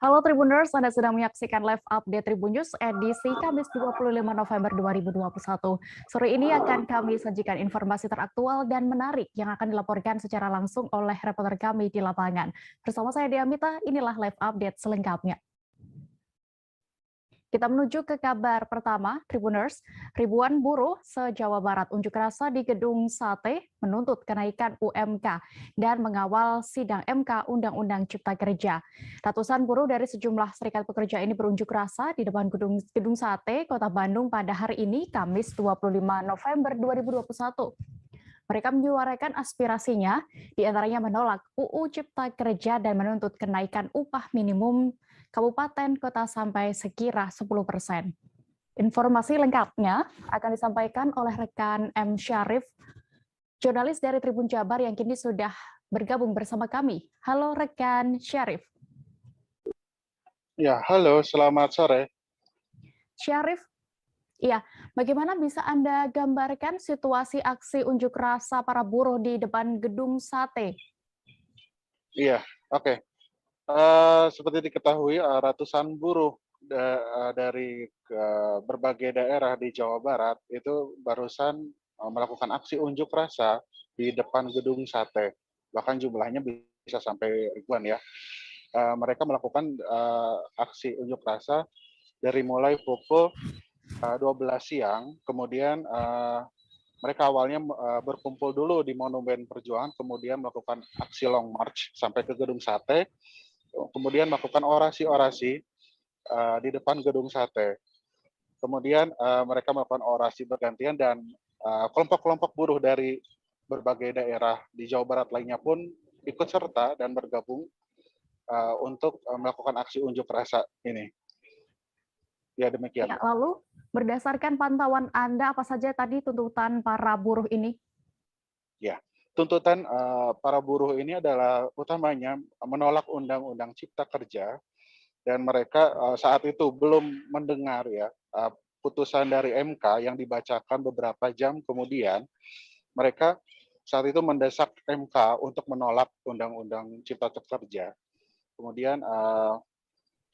Halo Tribuners, Anda sedang menyaksikan live update Tribun News edisi Kamis 25 November 2021. Sore ini akan kami sajikan informasi teraktual dan menarik yang akan dilaporkan secara langsung oleh reporter kami di lapangan. Bersama saya Diamita, inilah live update selengkapnya. Kita menuju ke kabar pertama, Tribuners. Ribuan buruh se-Jawa Barat unjuk rasa di Gedung Sate menuntut kenaikan UMK dan mengawal sidang MK Undang-Undang Cipta Kerja. Ratusan buruh dari sejumlah serikat pekerja ini berunjuk rasa di depan Gedung Sate, Kota Bandung pada hari ini, Kamis 25 November 2021. Mereka menyuarakan aspirasinya, diantaranya menolak UU Cipta Kerja dan menuntut kenaikan upah minimum kabupaten kota sampai sekira 10%. Informasi lengkapnya akan disampaikan oleh rekan M. Syarif, jurnalis dari Tribun Jabar yang kini sudah bergabung bersama kami. Halo rekan Syarif. Ya, halo, selamat sore. Syarif, iya, bagaimana bisa Anda gambarkan situasi aksi unjuk rasa para buruh di depan Gedung Sate? Iya, oke. Seperti diketahui, ratusan buruh dari berbagai daerah di Jawa Barat itu barusan melakukan aksi unjuk rasa di depan Gedung Sate. Bahkan jumlahnya bisa sampai ribuan ya. Mereka melakukan aksi unjuk rasa dari mulai pukul 12 siang, kemudian mereka awalnya berkumpul dulu di Monumen Perjuangan, kemudian melakukan aksi long march sampai ke Gedung Sate, kemudian melakukan orasi-orasi di depan Gedung Sate. Kemudian mereka melakukan orasi bergantian dan kelompok-kelompok buruh dari berbagai daerah di Jawa Barat lainnya pun ikut serta dan bergabung untuk melakukan aksi unjuk rasa ini. Ya, demikian. Ya, lalu berdasarkan pantauan Anda, apa saja tadi tuntutan para buruh ini? Ya, tuntutan para buruh ini adalah utamanya menolak Undang-Undang Cipta Kerja, dan mereka saat itu belum mendengar ya putusan dari MK yang dibacakan beberapa jam kemudian. Mereka saat itu mendesak MK untuk menolak Undang-Undang Cipta Kerja. Kemudian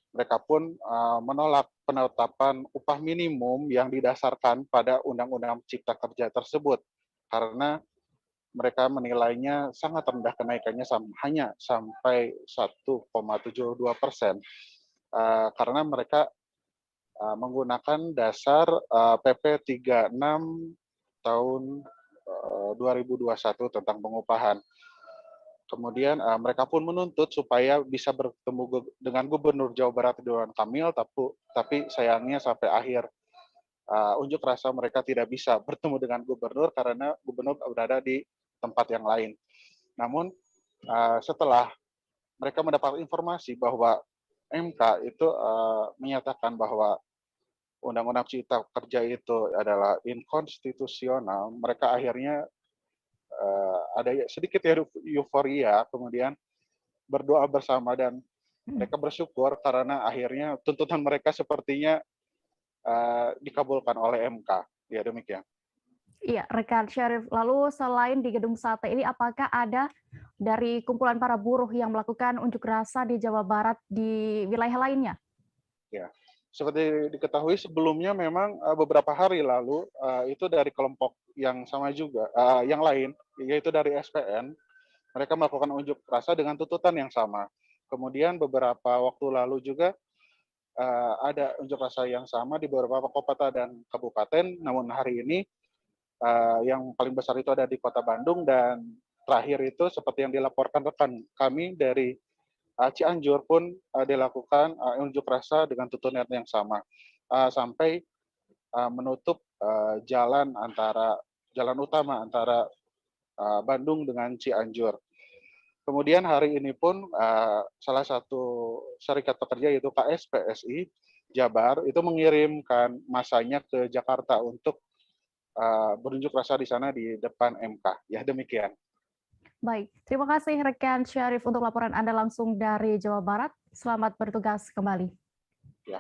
mereka pun menolak penetapan upah minimum yang didasarkan pada Undang-Undang Cipta Kerja tersebut karena mereka menilainya sangat rendah kenaikannya hanya sampai 1,72%, karena mereka menggunakan dasar PP 36 tahun 2021 tentang pengupahan. Kemudian mereka pun menuntut supaya bisa bertemu dengan Gubernur Jawa Barat Ridwan Kamil, tapi sayangnya sampai akhir unjuk rasa mereka tidak bisa bertemu dengan gubernur karena gubernur berada di tempat yang lain. Namun setelah mereka mendapat informasi bahwa MK itu menyatakan bahwa Undang-Undang Cipta Kerja itu adalah inkonstitusional, mereka akhirnya ada sedikit euforia, kemudian berdoa bersama dan mereka bersyukur karena akhirnya tuntutan mereka sepertinya dikabulkan oleh MK. Ya, demikian. Iya, rekan Syarif. Lalu selain di Gedung Sate ini, apakah ada dari kumpulan para buruh yang melakukan unjuk rasa di Jawa Barat di wilayah lainnya? Ya, seperti diketahui sebelumnya memang beberapa hari lalu itu dari kelompok yang sama juga, yang lain, yaitu dari SPN, mereka melakukan unjuk rasa dengan tuntutan yang sama. Kemudian beberapa waktu lalu juga ada unjuk rasa yang sama di beberapa kota dan kabupaten, namun hari ini yang paling besar itu ada di Kota Bandung, dan terakhir itu seperti yang dilaporkan rekan kami dari Cianjur pun dilakukan unjuk rasa dengan tuntutan yang sama sampai menutup jalan utama antara Bandung dengan Cianjur. Kemudian hari ini pun salah satu serikat pekerja yaitu KSPSI Jabar itu mengirimkan masanya ke Jakarta untuk berunjuk rasa di sana di depan MK. Ya, demikian. Baik, terima kasih rekan Syarif untuk laporan Anda langsung dari Jawa Barat. Selamat bertugas kembali. Ya.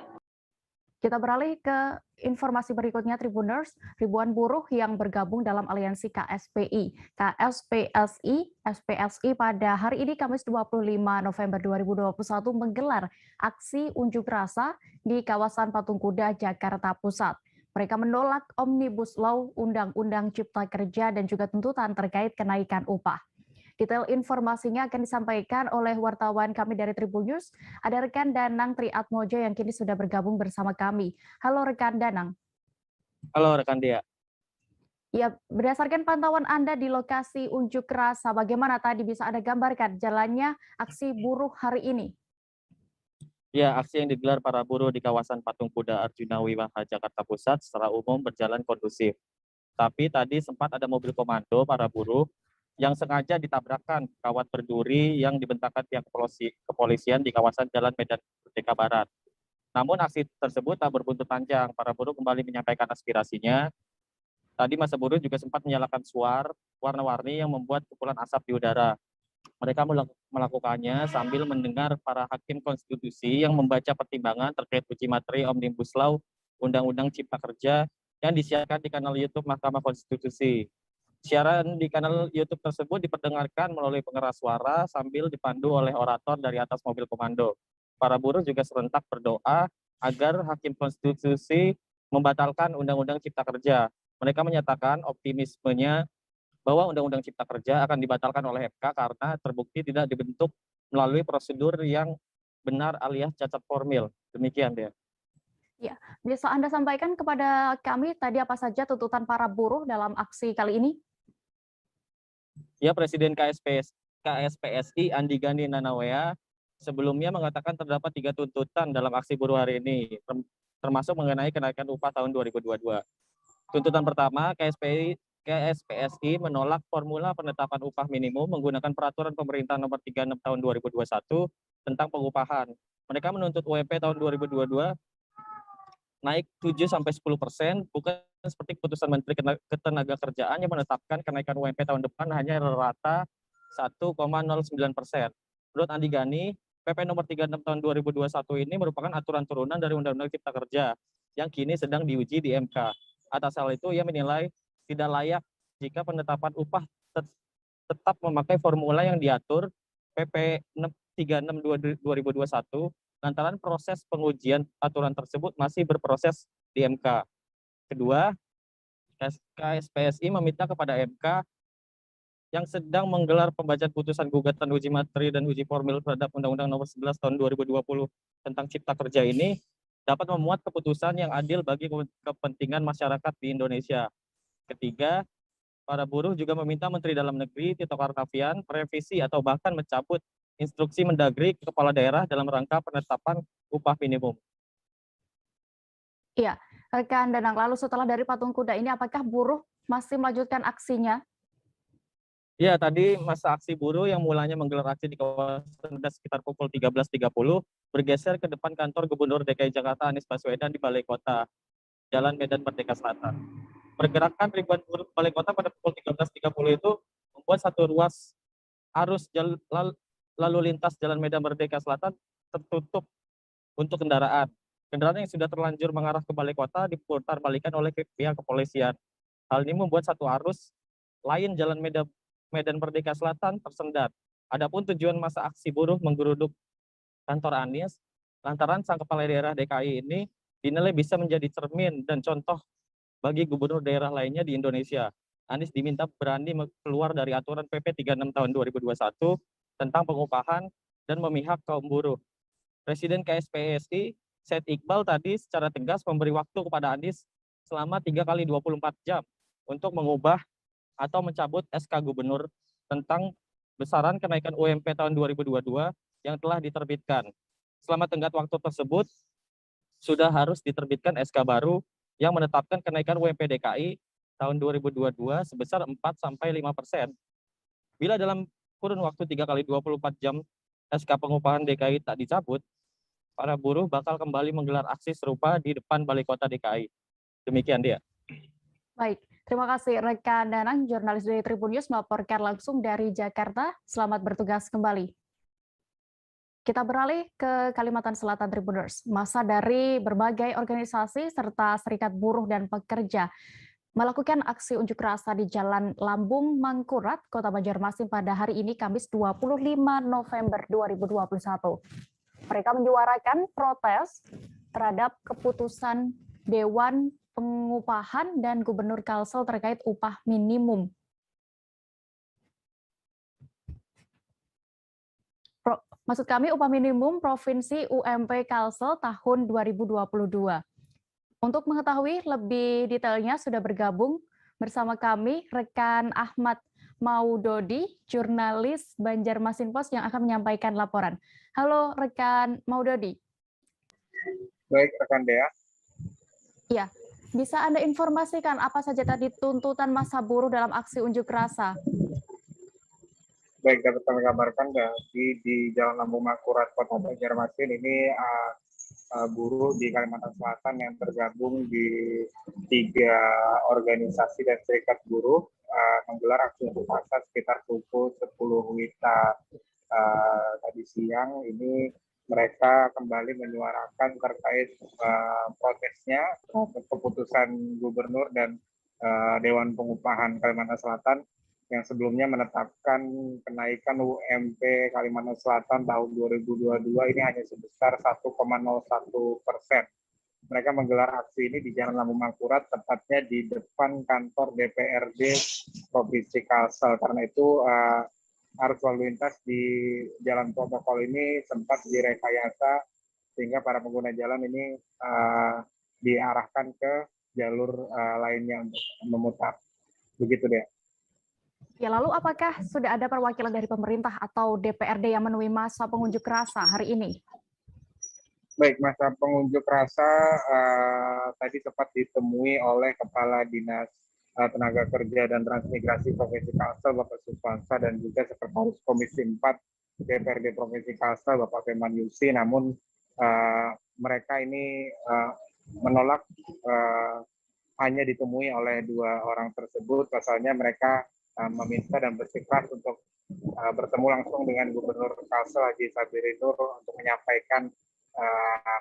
Kita beralih ke informasi berikutnya, Tribuners. Ribuan buruh yang bergabung dalam aliansi KSPI, KSPSI, SPSI pada hari ini Kamis 25 November 2021 menggelar aksi unjuk rasa di kawasan Patung Kuda, Jakarta Pusat. Mereka menolak Omnibus Law, Undang-Undang Cipta Kerja, dan juga tuntutan terkait kenaikan upah. Detail informasinya akan disampaikan oleh wartawan kami dari Tribun News. Ada rekan Danang Triatmojo yang kini sudah bergabung bersama kami. Halo rekan Danang. Halo rekan Dia. Ya, berdasarkan pantauan Anda di lokasi unjuk rasa, bagaimana tadi bisa Anda gambarkan jalannya aksi buruh hari ini? Ya, aksi yang digelar para buruh di kawasan Patung Kuda Arjuna Wiwaha Jakarta Pusat secara umum berjalan kondusif. Tapi tadi sempat ada mobil komando para buruh yang sengaja ditabrakkan kawat berduri yang dibentangkan pihak kepolisian di kawasan Jalan Medan Merdeka Barat. Namun aksi tersebut tak berbuntut panjang. Para buruh kembali menyampaikan aspirasinya. Tadi masa buruh juga sempat menyalakan suar warna-warni yang membuat kepulan asap di udara. Mereka melakukannya sambil mendengar para hakim konstitusi yang membaca pertimbangan terkait uji materi Omnibus Law Undang-Undang Cipta Kerja yang disiarkan di kanal YouTube Mahkamah Konstitusi. Siaran di kanal YouTube tersebut diperdengarkan melalui pengeras suara sambil dipandu oleh orator dari atas mobil komando. Para buruh juga serentak berdoa agar Hakim Konstitusi membatalkan Undang-Undang Cipta Kerja. Mereka menyatakan optimismenya bahwa Undang-Undang Cipta Kerja akan dibatalkan oleh MK karena terbukti tidak dibentuk melalui prosedur yang benar alias cacat formil. Demikian dia. Ya, bisa Anda sampaikan kepada kami tadi apa saja tuntutan para buruh dalam aksi kali ini? Ya, Presiden KSPSI Andi Gani Nanawea sebelumnya mengatakan terdapat 3 tuntutan dalam aksi buruh hari ini, termasuk mengenai kenaikan upah tahun 2022. Tuntutan pertama, KSPSI menolak formula penetapan upah minimum menggunakan peraturan pemerintah nomor 36 tahun 2021 tentang pengupahan. Mereka menuntut UMP tahun 2022 naik 7-10%, bukan seperti keputusan Menteri Ketenagakerjaan yang menetapkan kenaikan UMP tahun depan hanya rata 1,09%. Menurut Andi Gani, PP nomor 36 tahun 2021 ini merupakan aturan turunan dari Undang-Undang Cipta Kerja yang kini sedang diuji di MK. Atas hal itu, ia menilai tidak layak jika penetapan upah tetap memakai formula yang diatur PP 36 2021 lantaran proses pengujian aturan tersebut masih berproses di MK. Kedua, KSPSI meminta kepada MK yang sedang menggelar pembacaan putusan gugatan uji materi dan uji formil terhadap Undang-Undang Nomor 11 Tahun 2020 tentang Cipta Kerja ini dapat memuat keputusan yang adil bagi kepentingan masyarakat di Indonesia. Ketiga, para buruh juga meminta Menteri Dalam Negeri Tito Karnavian merevisi atau bahkan mencabut instruksi Mendagri ke kepala daerah dalam rangka penetapan upah minimum. Iya, rekan Danang, lalu setelah dari Patung Kuda ini apakah buruh masih melanjutkan aksinya? Ya, tadi masa aksi buruh yang mulanya menggelar aksi di kawasan sekitar pukul 13.30 bergeser ke depan kantor Gubernur DKI Jakarta Anies Baswedan di Balai Kota, Jalan Medan Merdeka Selatan. Pergerakan ribuan buruh Balai Kota pada pukul 13.30 itu membuat satu ruas arus lalu lintas Jalan Medan Merdeka Selatan tertutup untuk kendaraan. Kendaraan yang sudah terlanjur mengarah ke Balai Kota diputar balikan oleh pihak kepolisian. Hal ini membuat satu arus lain Jalan Medan Merdeka Selatan tersendat. Adapun tujuan masa aksi buruh menggeruduk kantor Anies, lantaran sang kepala daerah DKI ini dinilai bisa menjadi cermin dan contoh bagi gubernur daerah lainnya di Indonesia. Anies diminta berani keluar dari aturan PP 36 tahun 2021 tentang pengupahan dan memihak kaum buruh. Presiden KSPSI Said Iqbal tadi secara tegas memberi waktu kepada Anies selama 3 kali 24 jam untuk mengubah atau mencabut SK Gubernur tentang besaran kenaikan UMP tahun 2022 yang telah diterbitkan. Selama tenggat waktu tersebut, sudah harus diterbitkan SK baru yang menetapkan kenaikan UMP DKI tahun 2022 sebesar 4-5%. Bila dalam kurun waktu 3 kali 24 jam SK pengupahan DKI tak dicabut, para buruh bakal kembali menggelar aksi serupa di depan Balai Kota DKI. Demikian dia. Baik, terima kasih rekan Danang, jurnalis dari Tribun News melaporkan langsung dari Jakarta. Selamat bertugas kembali. Kita beralih ke Kalimantan Selatan Tribuners. Masa dari berbagai organisasi serta serikat buruh dan pekerja melakukan aksi unjuk rasa di Jalan Lambung Mangkurat, Kota Banjarmasin pada hari ini Kamis 25 November 2021. Mereka menyuarakan protes terhadap keputusan Dewan Pengupahan dan Gubernur Kalsel terkait upah minimum. Maksud kami upah minimum Provinsi UMP Kalsel tahun 2022. Untuk mengetahui lebih detailnya sudah bergabung bersama kami rekan Ahmad Maudodi, jurnalis Banjarmasin Post yang akan menyampaikan laporan. Halo rekan Maudodi. Baik rekan Dea. Ya, bisa Anda informasikan apa saja tadi tuntutan massa buruh dalam aksi unjuk rasa? Baik, dapat kami kabarkan di Jalan Lambung Mangkurat Kota Banjarmasin ini buruh di Kalimantan Selatan yang tergabung di 3 organisasi dan serikat buruh menggelar aksi unjuk rasa sekitar pukul 10 WITA tadi siang. Ini mereka kembali menyuarakan terkait protesnya keputusan Gubernur dan Dewan Pengupahan Kalimantan Selatan yang sebelumnya menetapkan kenaikan UMP Kalimantan Selatan tahun 2022 ini hanya sebesar 1,01%. Mereka menggelar aksi ini di Jalan Lambung Mangkurat, tepatnya di depan kantor DPRD Provinsi Kalsel. Karena itu arus lalu lintas di jalan protokol ini sempat direkayasa sehingga para pengguna jalan ini diarahkan ke jalur lainnya untuk memutar. Begitu deh. Ya, lalu apakah sudah ada perwakilan dari pemerintah atau DPRD yang menemui massa pengunjuk rasa hari ini? Baik, massa pengunjuk rasa tadi sempat ditemui oleh Kepala Dinas Tenaga Kerja dan Transmigrasi Provinsi Kalsel, Bapak Suswansa, dan juga Sekretaris Komisi 4 DPRD Provinsi Kalsel, Bapak Firman Yusi. Namun mereka ini menolak hanya ditemui oleh 2 orang tersebut. Pasalnya mereka meminta dan bersikeras untuk bertemu langsung dengan Gubernur Kalsel Haji Sabiri Nur untuk menyampaikan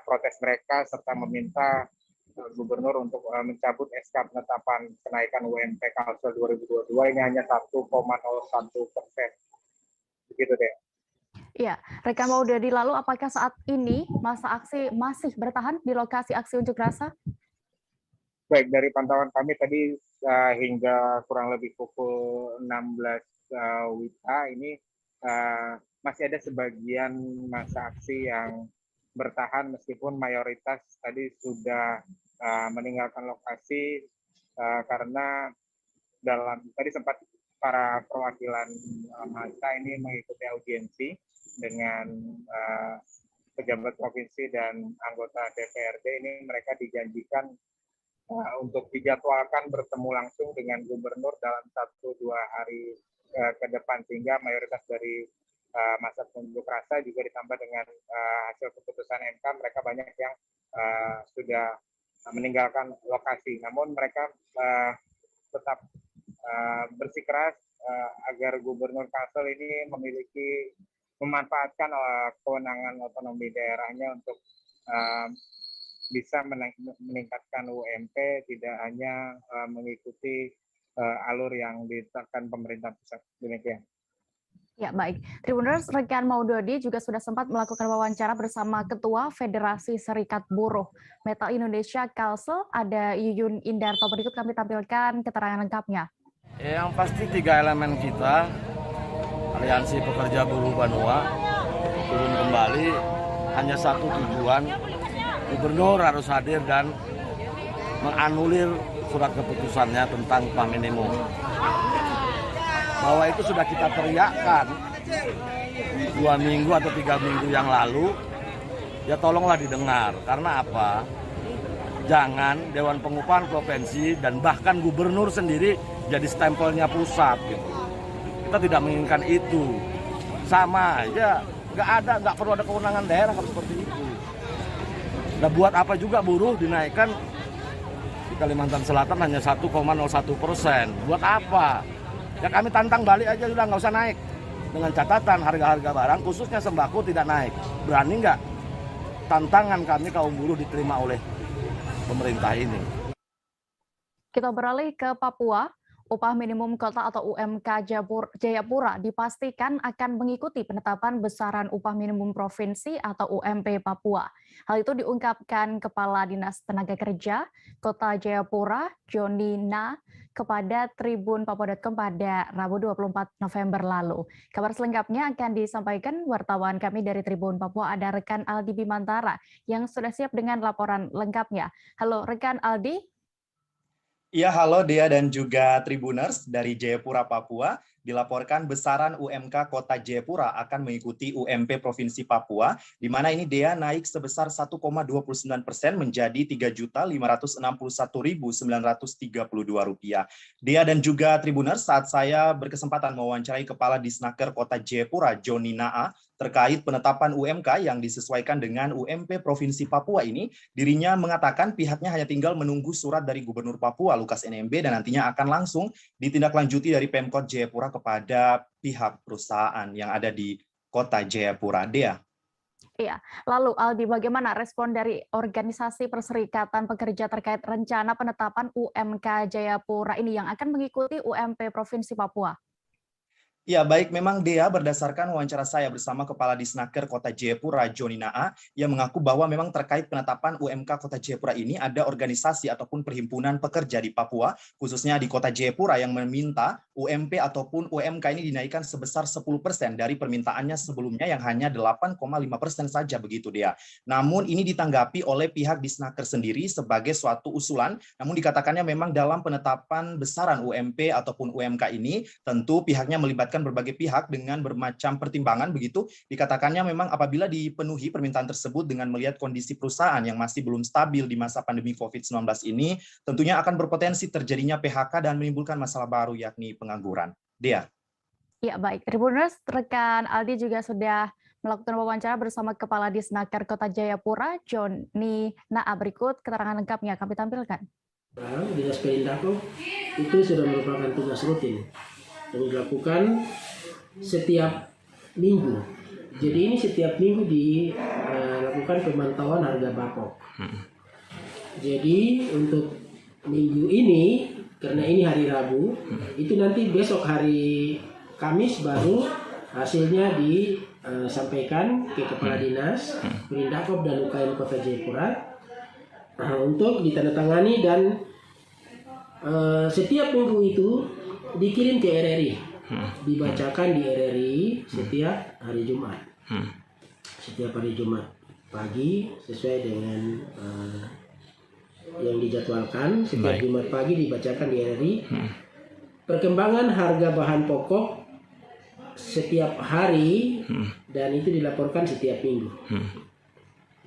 protes mereka serta meminta Gubernur untuk mencabut SK penetapan kenaikan UMP Kalsel 2022 ini hanya 1,01%. Begitu deh. Ya, rekan Maudadi, lalu apakah saat ini masa aksi masih bertahan di lokasi aksi unjuk rasa? Baik, dari pantauan kami tadi hingga kurang lebih pukul 16 WITA ini masih ada sebagian masa aksi yang bertahan meskipun mayoritas tadi sudah meninggalkan lokasi karena tadi sempat para perwakilan massa ini mengikuti audiensi dengan pejabat provinsi dan anggota DPRD. Ini mereka dijanjikan untuk dijadwalkan bertemu langsung dengan Gubernur dalam 1-2 hari ke depan, sehingga mayoritas dari masa pengunjuk rasa juga ditambah dengan hasil keputusan MK, mereka banyak yang sudah meninggalkan lokasi. Namun mereka tetap bersikeras agar Gubernur Kalsel ini memanfaatkan kewenangan otonomi daerahnya untuk bisa meningkatkan UMP, tidak hanya mengikuti alur yang ditetapkan pemerintah pusat. Demikian. Ya, baik. Tribuners, rekan Maudodi juga sudah sempat melakukan wawancara bersama Ketua Federasi Serikat Buruh Metal Indonesia Kalsel, ada Yuyun Indarto. Berikut kami tampilkan keterangan lengkapnya. Yang pasti 3 elemen kita, Aliansi Pekerja Buruh Banua, turun kembali, hanya satu tujuan, Gubernur harus hadir dan menganulir surat keputusannya tentang upah minimum. Bahwa itu sudah kita teriakkan 2 minggu atau 3 minggu yang lalu, ya tolonglah didengar. Karena apa? Jangan Dewan Pengupahan Provinsi dan bahkan Gubernur sendiri jadi stempelnya pusat. Gitu. Kita tidak menginginkan itu. Sama aja, nggak perlu ada kewenangan daerah kalau seperti itu. Nah, buat apa juga buruh dinaikkan di Kalimantan Selatan hanya 1,01%? Buat apa? Ya kami tantang balik aja, sudah nggak usah naik. dengan catatan harga-harga barang khususnya sembako tidak naik. Berani nggak tantangan kami kaum buruh diterima oleh pemerintah ini? Kita beralih ke Papua. Upah minimum kota atau UMK Jayapura dipastikan akan mengikuti penetapan besaran upah minimum provinsi atau UMP Papua. Hal itu diungkapkan Kepala Dinas Tenaga Kerja Kota Jayapura, Joni Na, kepada Tribun Papua.com pada Rabu 24 November lalu. Kabar selengkapnya akan disampaikan wartawan kami dari Tribun Papua, ada rekan Aldi Bimantara yang sudah siap dengan laporan lengkapnya. Halo rekan Aldi. Ya, halo Dea dan juga Tribuners dari Jayapura, Papua. Dilaporkan besaran UMK Kota Jayapura akan mengikuti UMP Provinsi Papua, di mana ini Dea naik sebesar 1,29% menjadi Rp3.561.932. Dea dan juga Tribuners, saat saya berkesempatan mewawancarai Kepala Disnaker Kota Jayapura, Joni Naa, terkait penetapan UMK yang disesuaikan dengan UMP Provinsi Papua ini, dirinya mengatakan pihaknya hanya tinggal menunggu surat dari Gubernur Papua, Lukas NMB, dan nantinya akan langsung ditindaklanjuti dari Pemkot Jayapura kepada pihak perusahaan yang ada di Kota Jayapura. Dea. Iya, lalu Aldi, bagaimana respon dari organisasi Perserikatan Pekerja terkait rencana penetapan UMK Jayapura ini yang akan mengikuti UMP Provinsi Papua? Ya, baik, memang Dea, berdasarkan wawancara saya bersama Kepala Disnaker Kota Jayapura, Joni Naa, yang mengaku bahwa memang terkait penetapan UMK Kota Jayapura ini ada organisasi ataupun perhimpunan pekerja di Papua, khususnya di Kota Jayapura, yang meminta UMP ataupun UMK ini dinaikkan sebesar 10% dari permintaannya sebelumnya yang hanya 8,5% saja, begitu Dea. Namun ini ditanggapi oleh pihak Disnaker sendiri sebagai suatu usulan, namun dikatakannya memang dalam penetapan besaran UMP ataupun UMK ini, tentu pihaknya melibatkan berbagai pihak dengan bermacam pertimbangan, begitu dikatakannya memang apabila dipenuhi permintaan tersebut dengan melihat kondisi perusahaan yang masih belum stabil di masa pandemi COVID-19 ini, tentunya akan berpotensi terjadinya PHK dan menimbulkan masalah baru yakni pengangguran. Dea. Ya, baik. Tribuners, rekan Aldi juga sudah melakukan wawancara bersama Kepala Disnaker Kota Jayapura, Joni Naa. Berikut keterangan lengkapnya kami tampilkan. Dinas Perindako itu sudah merupakan tugas rutin yang dilakukan setiap minggu. Jadi ini setiap minggu dilakukan pemantauan harga bakok. Jadi untuk minggu ini, karena ini hari Rabu, itu nanti besok hari Kamis baru hasilnya disampaikan ke Kepala Dinas Perindako dan UKM Kota Jayapura untuk ditandatangani, dan setiap minggu itu dikirim ke RRI, dibacakan di RRI setiap hari Jumat. Setiap hari Jumat pagi sesuai dengan yang dijadwalkan. Setiap Jumat pagi dibacakan di RRI. Perkembangan harga bahan pokok setiap hari, dan itu dilaporkan setiap minggu.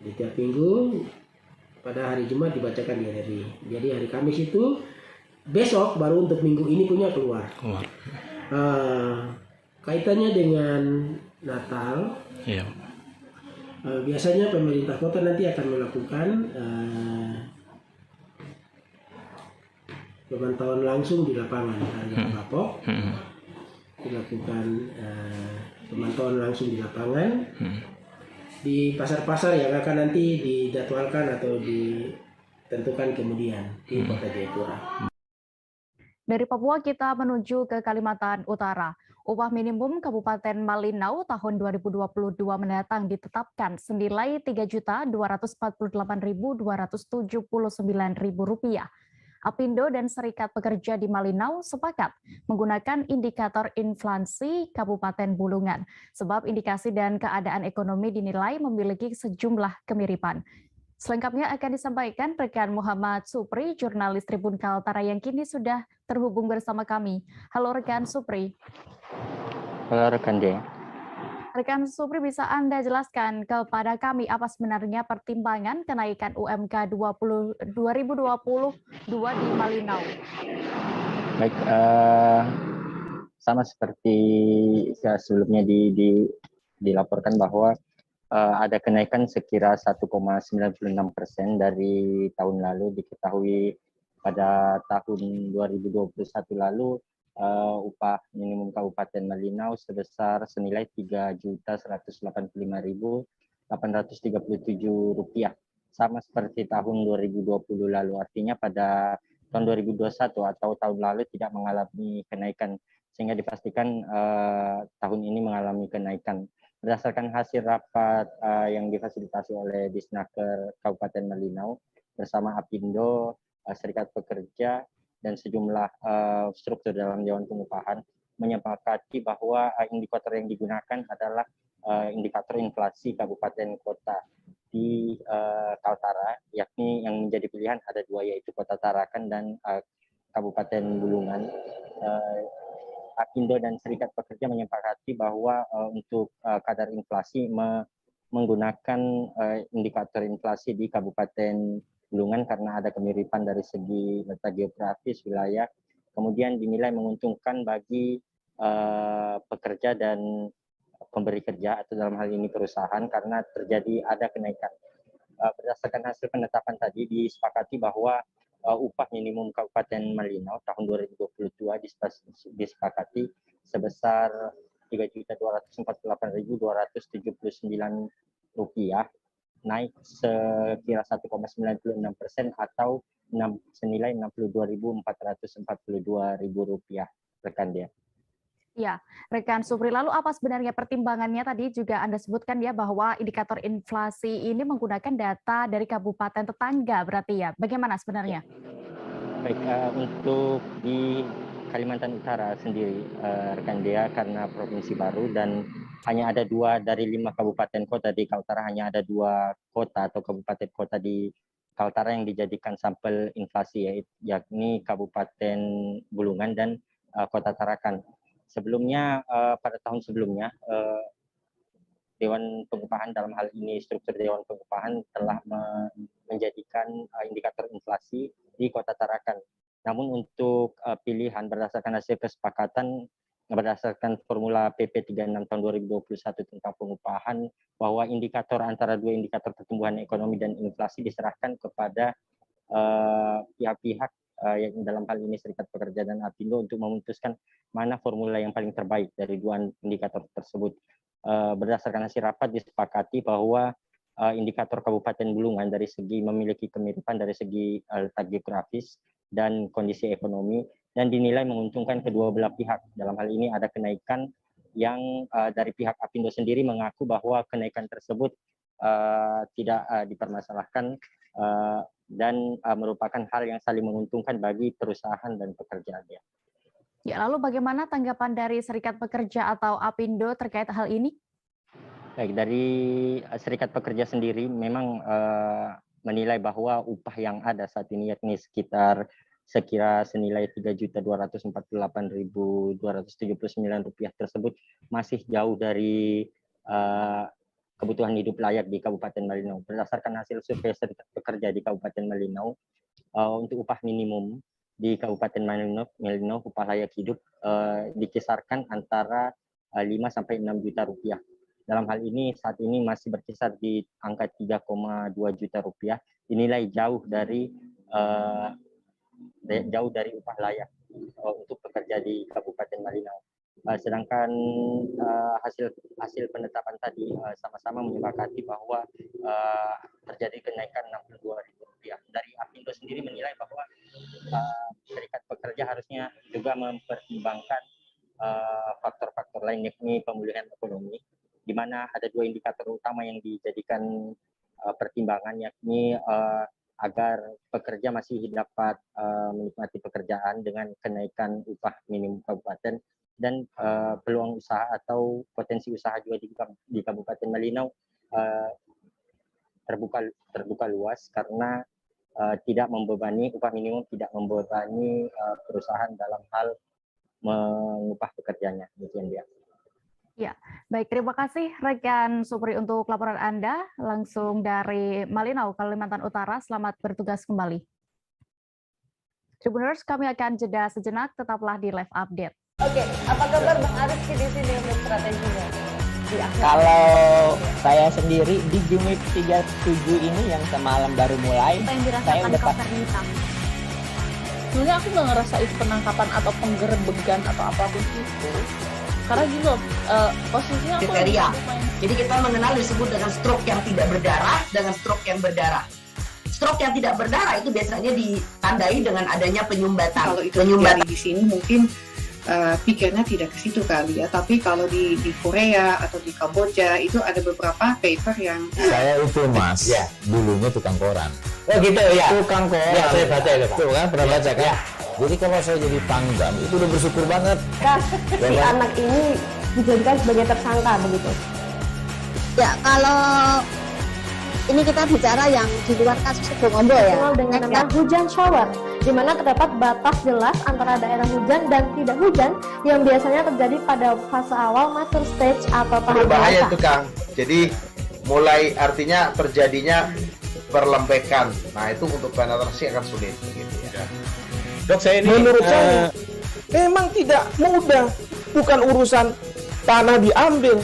Setiap minggu pada hari Jumat dibacakan di RRI. Jadi hari Kamis itu besok baru untuk minggu ini punya keluar. Kaitannya dengan Natal, biasanya pemerintah kota nanti akan melakukan pemantauan langsung di lapangan harga bakok, dilakukan pemantauan langsung di lapangan di pasar-pasar yang akan nanti dijadwalkan atau ditentukan kemudian di Kota Jayapura. Dari Papua kita menuju ke Kalimantan Utara. Upah minimum Kabupaten Malinau tahun 2022 mendatang ditetapkan senilai Rp3.248.279. Apindo dan Serikat Pekerja di Malinau sepakat menggunakan indikator inflasi Kabupaten Bulungan, sebab indikasi dan keadaan ekonomi dinilai memiliki sejumlah kemiripan. Selengkapnya akan disampaikan rekan Muhammad Supri, jurnalis Tribun Kaltara yang kini sudah terhubung bersama kami. Halo rekan Supri. Halo rekan Dea. Rekan Supri, bisa Anda jelaskan kepada kami apa sebenarnya pertimbangan kenaikan UMK 2022 di Malinau? Baik, sama seperti sebelumnya dilaporkan bahwa ada kenaikan sekira 1,96% dari tahun lalu. Diketahui pada tahun 2021 lalu upah minimum Kabupaten Malinau sebesar senilai Rp3.185.837, sama seperti tahun 2020 lalu. Artinya pada tahun 2021 atau tahun lalu tidak mengalami kenaikan, sehingga dipastikan tahun ini mengalami kenaikan. Berdasarkan hasil rapat yang difasilitasi oleh Disnaker Kabupaten Malinau bersama Apindo, Serikat Pekerja, dan sejumlah struktur dalam Dewan Pengupahan menyepakati bahwa indikator yang digunakan adalah indikator inflasi kabupaten kota di Kaltara, yakni yang menjadi pilihan ada dua, yaitu Kota Tarakan dan Kabupaten Bulungan. Apindo dan Serikat Pekerja menyepakati bahwa untuk kadar inflasi menggunakan indikator inflasi di Kabupaten Bulungan karena ada kemiripan dari segi letak geografis wilayah, kemudian dinilai menguntungkan bagi pekerja dan pemberi kerja, atau dalam hal ini perusahaan, karena terjadi ada kenaikan. Berdasarkan hasil penetapan tadi disepakati bahwa upah minimum Kabupaten Malinau tahun 2022 disepakati sebesar Rp3.248.279, naik sekira 1,96% atau senilai Rp62.442, rekan dia. Ya, rekan Supri, lalu apa sebenarnya pertimbangannya? Tadi juga Anda sebutkan ya bahwa indikator inflasi ini menggunakan data dari kabupaten tetangga, berarti ya. Bagaimana sebenarnya? Baik, untuk di Kalimantan Utara sendiri, rekan Dea, karena provinsi baru dan hanya ada 2 dari 5 kabupaten kota di Kaltara, hanya ada 2 kota atau kabupaten kota di Kaltara yang dijadikan sampel inflasi, yakni Kabupaten Bulungan dan Kota Tarakan. Sebelumnya, pada tahun sebelumnya, Dewan Pengupahan, dalam hal ini struktur Dewan Pengupahan, telah menjadikan indikator inflasi di Kota Tarakan. Namun untuk pilihan berdasarkan hasil kesepakatan, berdasarkan formula PP 36 tahun 2021 tentang pengupahan, bahwa indikator antara 2 indikator pertumbuhan ekonomi dan inflasi diserahkan kepada pihak-pihak yang dalam hal ini Serikat Pekerja dan Apindo untuk memutuskan mana formula yang paling terbaik dari 2 indikator tersebut. Berdasarkan hasil rapat disepakati bahwa indikator Kabupaten Bulungan dari segi memiliki kemiripan dari segi letak geografis dan kondisi ekonomi, dan dinilai menguntungkan kedua belah pihak. Dalam hal ini ada kenaikan yang dari pihak Apindo sendiri mengaku bahwa kenaikan tersebut tidak dipermasalahkan dan merupakan hal yang saling menguntungkan bagi perusahaan dan pekerjaan. Ya, lalu bagaimana tanggapan dari Serikat Pekerja atau Apindo terkait hal ini? Baik, dari Serikat Pekerja sendiri memang menilai bahwa upah yang ada saat ini, yakni sekira senilai Rp3.248.279 tersebut masih jauh dari kebutuhan hidup layak di Kabupaten Malinau. Berdasarkan hasil survei Serikat Pekerja di Kabupaten Malinau, untuk upah minimum di Kabupaten Malinau upah layak hidup dikisarkan antara 5 sampai 6 juta rupiah. Dalam hal ini saat ini masih berkisar di angka 3,2 juta rupiah, dinilai jauh dari upah layak untuk pekerja di Kabupaten Malinau. Sedangkan hasil penetapan tadi sama-sama menyepakati bahwa terjadi kenaikan Rp62.000. Dari Apindo sendiri menilai bahwa Serikat Pekerja harusnya juga mempertimbangkan faktor-faktor lain, yakni pemulihan ekonomi, di mana ada 2 indikator utama yang dijadikan pertimbangan, yakni agar pekerja masih dapat menikmati pekerjaan dengan kenaikan upah minimum kabupaten, dan peluang usaha atau potensi usaha juga di Kabupaten Malinau terbuka luas karena tidak membebani, upah minimum tidak membebani perusahaan dalam hal mengupah pekerjanya. Demikian dia. Ya, baik, terima kasih rekan Supri untuk laporan Anda langsung dari Malinau, Kalimantan Utara. Selamat bertugas kembali. Tribuners, kami akan jeda sejenak, tetaplah di Live Update. Oke, apa kabar Bang Arifki di sini untuk strateginya? Kalau saya sendiri di Jumip 37 ini yang semalam baru mulai, saya udah Sebenarnya aku nggak ngerasa itu penangkapan atau penggerebegan atau apapun itu. Karena gini loh, posisinya aku kriteria. Jadi kita mengenal disebut dengan stroke yang tidak berdarah dengan stroke yang berdarah. Stroke yang tidak berdarah itu biasanya ditandai dengan adanya penyumbatan. Kalau itu terjadi di sini mungkin pikirnya tidak ke situ kali ya. Tapi kalau di Korea atau di Kamboja itu ada beberapa paper yang saya itu mas, ya, dulunya tukang koran. Oh gitu ya. Tukang koran. Ya, saya baca itu Pak. Tuh kan pernah baca kan? Ya. Jadi kalau saya jadi pangdam itu udah bersyukur banget. Si anak ini dijadikan sebagai tersangka begitu. Ya, kalau ini kita bicara yang di luar kasus Bongombo ya. Dengan nama hujan shower, di mana terdapat batas jelas antara daerah hujan dan tidak hujan yang biasanya terjadi pada fase awal mature stage atau tahap berbahaya dewasa. itu Kang. Jadi mulai artinya terjadinya perlembekan. Nah itu untuk penetrasi akan sulit. Gitu ya. Dok, saya ini menurut saya memang tidak mudah, bukan urusan tanah diambil.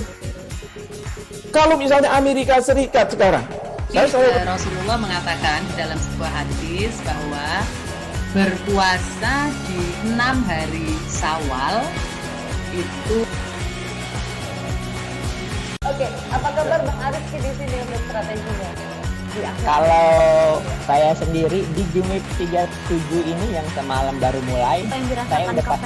Kalau misalnya Amerika Serikat sekarang, Rasulullah mengatakan dalam sebuah hadis bahwa berpuasa di 6 hari Syawal itu. Oke, apa kabar Bang Arifki di sini untuk strateginya? Kalau saya sendiri di Jumip 37 ini yang semalam baru mulai, saya udah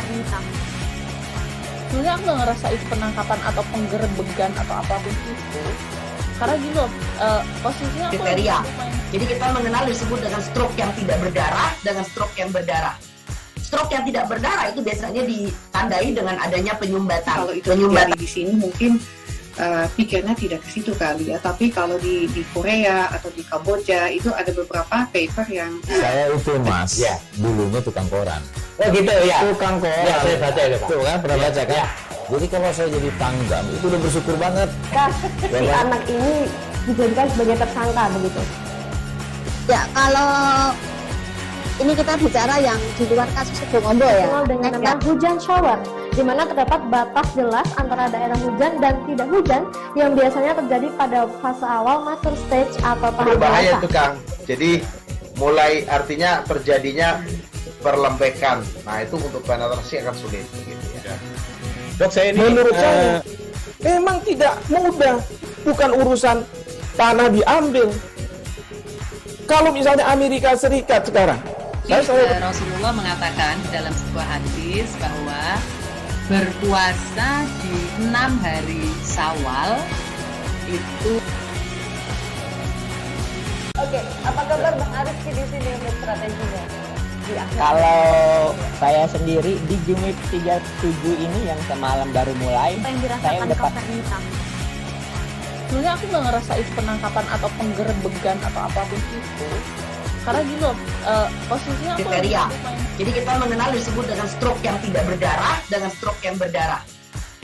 Sebenarnya aku nggak ngerasa itu penangkapan atau penggerebegan atau apapun itu. Karena gini loh, posisinya aku kriteria. Jadi kita mengenal disebut dengan stroke yang tidak berdarah dengan stroke yang berdarah. Stroke yang tidak berdarah itu biasanya ditandai dengan adanya penyumbatan. Kalau itu terjadi di sini mungkin pikirnya tidak ke situ kali ya. Tapi kalau di Korea atau di Kamboja itu ada beberapa paper yang saya itu mas, ya, dulunya tukang koran. Oh gitu ya. Tukang koran. Ya, saya baca itu Pak. Tuh kan pernah Ya. baca kan? Ya. Jadi kalau saya jadi pangdam itu udah bersyukur banget. Si anak ini dijadikan sebagai tersangka begitu. Ya, kalau ini kita bicara yang di luar kasus Bongombo ya. Dengan nama hujan shower, di mana terdapat batas jelas antara daerah hujan dan tidak hujan yang biasanya terjadi pada fase awal mature stage atau tahap berbahaya dewasa. itu Kang. Jadi mulai artinya terjadinya perlembekan. Nah itu untuk penetrasi akan sulit. Gitu ya. Dok, saya ini menurut saya memang tidak mudah, bukan urusan tanah diambil. Kalau misalnya Amerika Serikat sekarang, Rasulullah mengatakan dalam sebuah hadis bahwa berpuasa di 6 hari Syawal itu. Oke, apa kabar Bang Arifki di sini untuk strateginya? Kalau saya sendiri di Jumip 37 ini yang semalam baru mulai, saya udah Sebenarnya aku nggak ngerasa itu penangkapan atau penggerebegan atau apapun itu. Karena gini loh, posisinya aku kriteria. Jadi kita mengenal disebut dengan stroke yang tidak berdarah dengan stroke yang berdarah.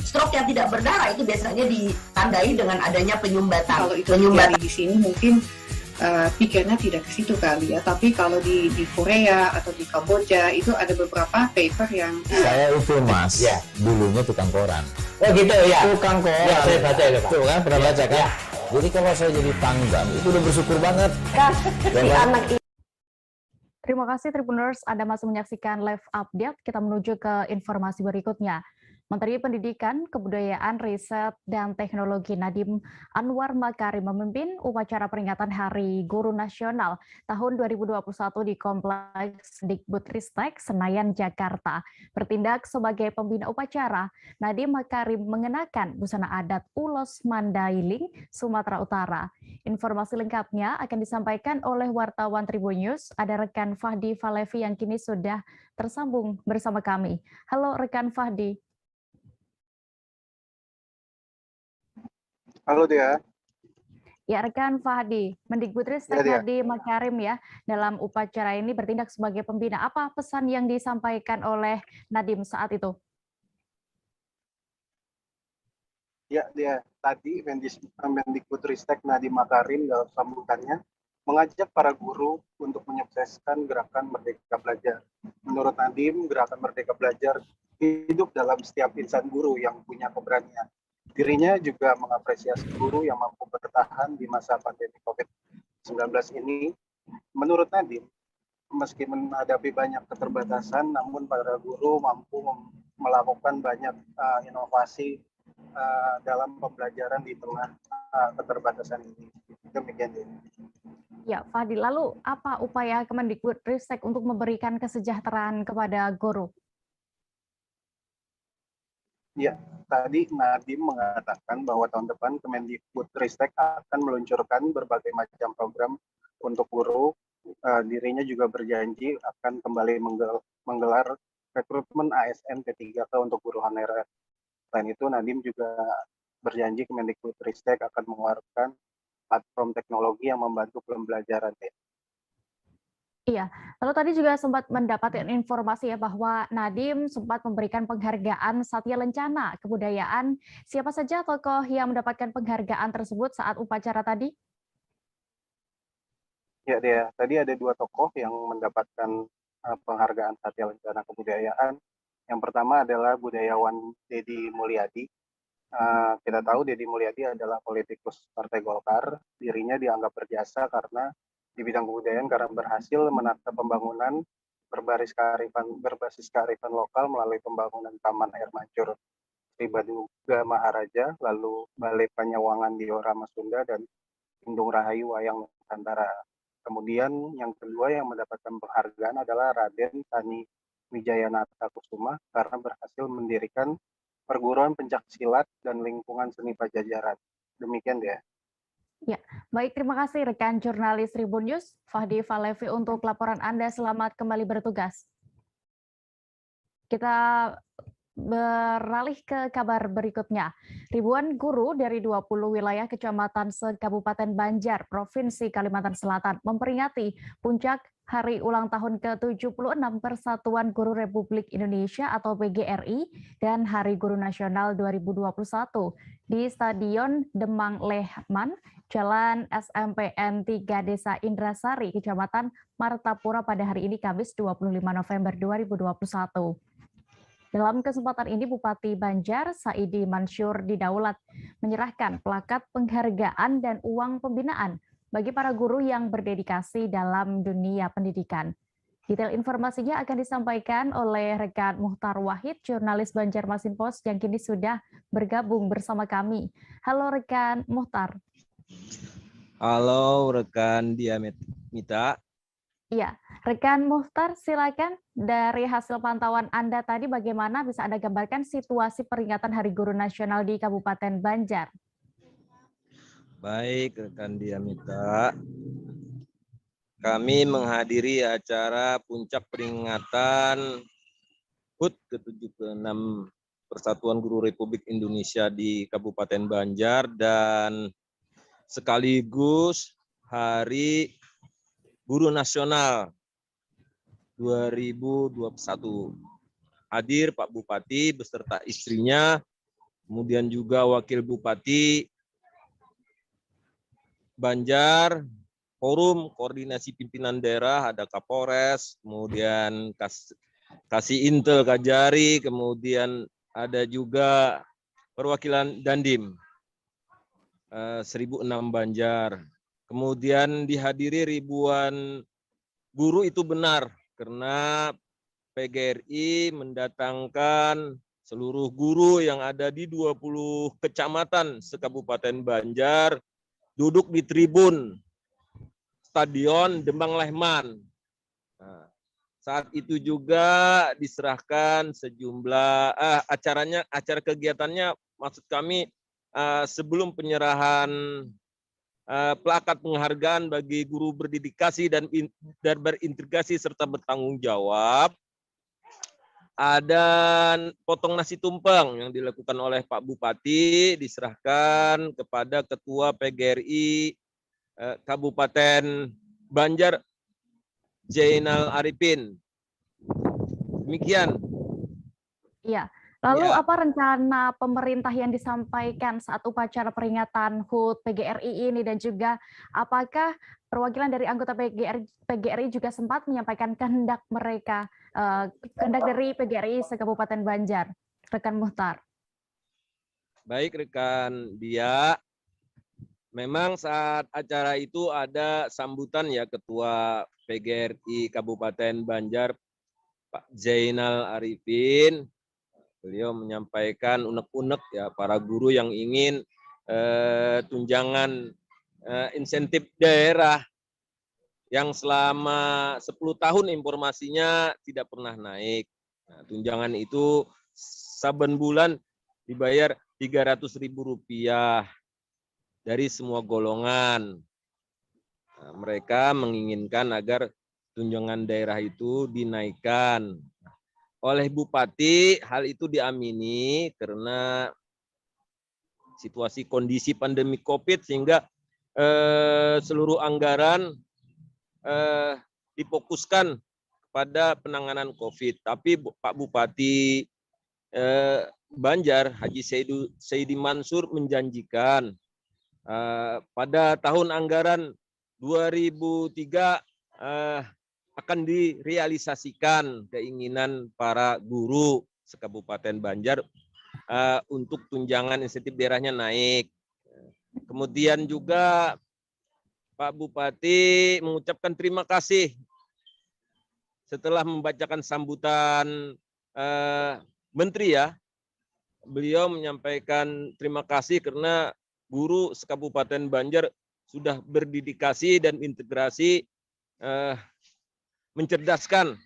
Stroke yang tidak berdarah itu biasanya ditandai dengan adanya penyumbatan. Kalau itu terjadi di sini mungkin pikirnya tidak ke situ kali ya. Tapi kalau di Korea atau di Kamboja itu ada beberapa paper yang saya itu mas, ya, dulunya tukang koran. Oh gitu ya. Tukang koran. Ya, saya baca itu Pak. Tuh kan pernah baca kan? Ya. Jadi kalau saya jadi pangdam itu udah bersyukur banget. Si anak ini. Terima kasih Tribuners, Anda masih menyaksikan live update. Kita menuju ke informasi berikutnya. Menteri Pendidikan, Kebudayaan, Riset, dan Teknologi Nadiem Anwar Makarim memimpin upacara peringatan Hari Guru Nasional tahun 2021 di Kompleks Dikbudristek, Senayan, Jakarta. Bertindak sebagai pembina upacara, Nadiem Makarim mengenakan busana adat Ulos Mandailing, Sumatera Utara. Informasi lengkapnya akan disampaikan oleh wartawan Tribun News. Ada rekan Fahdi Falevi yang kini sudah tersambung bersama kami. Halo rekan Fahdi. Halo Dia. Ya rekan Fahdi, Mendikbudristek Nadiem Makarim ya dalam upacara ini bertindak sebagai pembina. Apa pesan yang disampaikan oleh Nadiem saat itu? Ya, dia tadi Mendikbudristek Nadiem Makarim dalam sambutannya mengajak para guru untuk menyukseskan gerakan Merdeka Belajar. Menurut Nadiem, gerakan Merdeka Belajar hidup dalam setiap insan guru yang punya keberanian. Dirinya juga mengapresiasi guru yang mampu bertahan di masa pandemi COVID-19 ini. Menurut Nadiem, meski menghadapi banyak keterbatasan, namun para guru mampu melakukan banyak inovasi dalam pembelajaran di tengah keterbatasan ini. Demikian. Ya, Fadil, lalu apa upaya Kemendikbudristek untuk memberikan kesejahteraan kepada guru? Ya, tadi Nadiem mengatakan bahwa tahun depan Kemendikbudristek akan meluncurkan berbagai macam program untuk guru. Dirinya juga berjanji akan kembali menggelar rekrutmen ASN P3K untuk guru honorer. Selain itu, Nadiem juga berjanji Kemendikbudristek akan mengeluarkan platform teknologi yang membantu pembelajaran. Iya, lalu tadi juga sempat mendapatkan informasi ya bahwa Nadiem sempat memberikan penghargaan Satya Lencana Kebudayaan. Siapa saja tokoh yang mendapatkan penghargaan tersebut saat upacara tadi? Ya, tadi ada 2 tokoh yang mendapatkan penghargaan Satya Lencana Kebudayaan. Yang pertama adalah budayawan Deddy Mulyadi. Kita tahu Deddy Mulyadi adalah politikus Partai Golkar. Dirinya dianggap berjasa karena di bidang kebudayaan karena berhasil menata pembangunan berbasis kearifan lokal melalui pembangunan Taman Air Mancur Sri Baduga Maharaja, lalu Balai Panyawangan di Orama Sunda, dan Indung Rahayu Wayang Nusantara. Kemudian yang kedua yang mendapatkan penghargaan adalah Raden Tani Wijayanata Kusuma karena berhasil mendirikan perguruan pencaksilat dan lingkungan seni Pajajaran. Demikian ya. Ya, baik, terima kasih rekan jurnalis Tribun News, Fahdi Falevi untuk laporan Anda. Selamat kembali bertugas. Kita beralih ke kabar berikutnya. Ribuan guru dari 20 wilayah kecamatan se-Kabupaten Banjar, Provinsi Kalimantan Selatan memperingati puncak Hari Ulang Tahun ke-76 Persatuan Guru Republik Indonesia atau PGRI dan Hari Guru Nasional 2021 di Stadion Demang Lehman, Jalan SMPN 3 Desa Indrasari, Kecamatan Martapura pada hari ini Kamis 25 November 2021. Dalam kesempatan ini, Bupati Banjar, Saidi Mansur Didaulat, menyerahkan plakat penghargaan dan uang pembinaan bagi para guru yang berdedikasi dalam dunia pendidikan. Detail informasinya akan disampaikan oleh rekan Muhtar Wahid, jurnalis Banjarmasin Post yang kini sudah bergabung bersama kami. Halo rekan Muhtar. Halo rekan Diamita. Iya, rekan Muhtar, silakan dari hasil pantauan Anda tadi bagaimana bisa Anda gambarkan situasi peringatan Hari Guru Nasional di Kabupaten Banjar? Baik rekan Diamita, kami menghadiri acara puncak peringatan HUT ke-76 Persatuan Guru Republik Indonesia di Kabupaten Banjar dan sekaligus Hari Guru Nasional 2021. Hadir Pak Bupati beserta istrinya, kemudian juga Wakil Bupati Banjar, Forum Koordinasi Pimpinan Daerah, ada Kapolres, kemudian Kasih Intel Kajari, kemudian ada juga perwakilan Dandim 1006 Banjar. Kemudian dihadiri ribuan guru, itu benar karena PGRI mendatangkan seluruh guru yang ada di 20 kecamatan se-Kabupaten Banjar duduk di tribun Stadion Demang Lehman. Nah, saat itu juga diserahkan sejumlah acara kegiatannya, maksud kami sebelum penyerahan plakat penghargaan bagi guru berdedikasi dan berintegrasi serta bertanggung jawab, ada potong nasi tumpeng yang dilakukan oleh Pak Bupati, diserahkan kepada Ketua PGRI Kabupaten Banjar, Zainal Arifin. Demikian. Iya. Lalu apa rencana pemerintah yang disampaikan saat upacara peringatan HUT PGRI ini, dan juga apakah perwakilan dari anggota PGRI juga sempat menyampaikan kehendak mereka, kehendak dari PGRI se-Kabupaten Banjar, rekan Muhtar? Baik rekan Dia, memang saat acara itu ada sambutan ya Ketua PGRI Kabupaten Banjar Pak Zainal Arifin. Beliau menyampaikan unek-unek ya para guru yang ingin tunjangan insentif daerah yang selama 10 tahun informasinya tidak pernah naik. Nah, tunjangan itu saben bulan dibayar Rp300.000 dari semua golongan. Nah, mereka menginginkan agar tunjangan daerah itu dinaikkan. Oleh Bupati, hal itu diamini karena situasi kondisi pandemi COVID sehingga seluruh anggaran difokuskan pada penanganan COVID. Tapi Pak Bupati Banjar, Haji Saidi Mansur menjanjikan pada tahun anggaran 2003 akan direalisasikan keinginan para guru se-Kabupaten Banjar untuk tunjangan insentif daerahnya naik. Kemudian juga Pak Bupati mengucapkan terima kasih setelah membacakan sambutan Menteri ya. Beliau menyampaikan terima kasih karena guru se-Kabupaten Banjar sudah berdedikasi dan integrasi mencerdaskan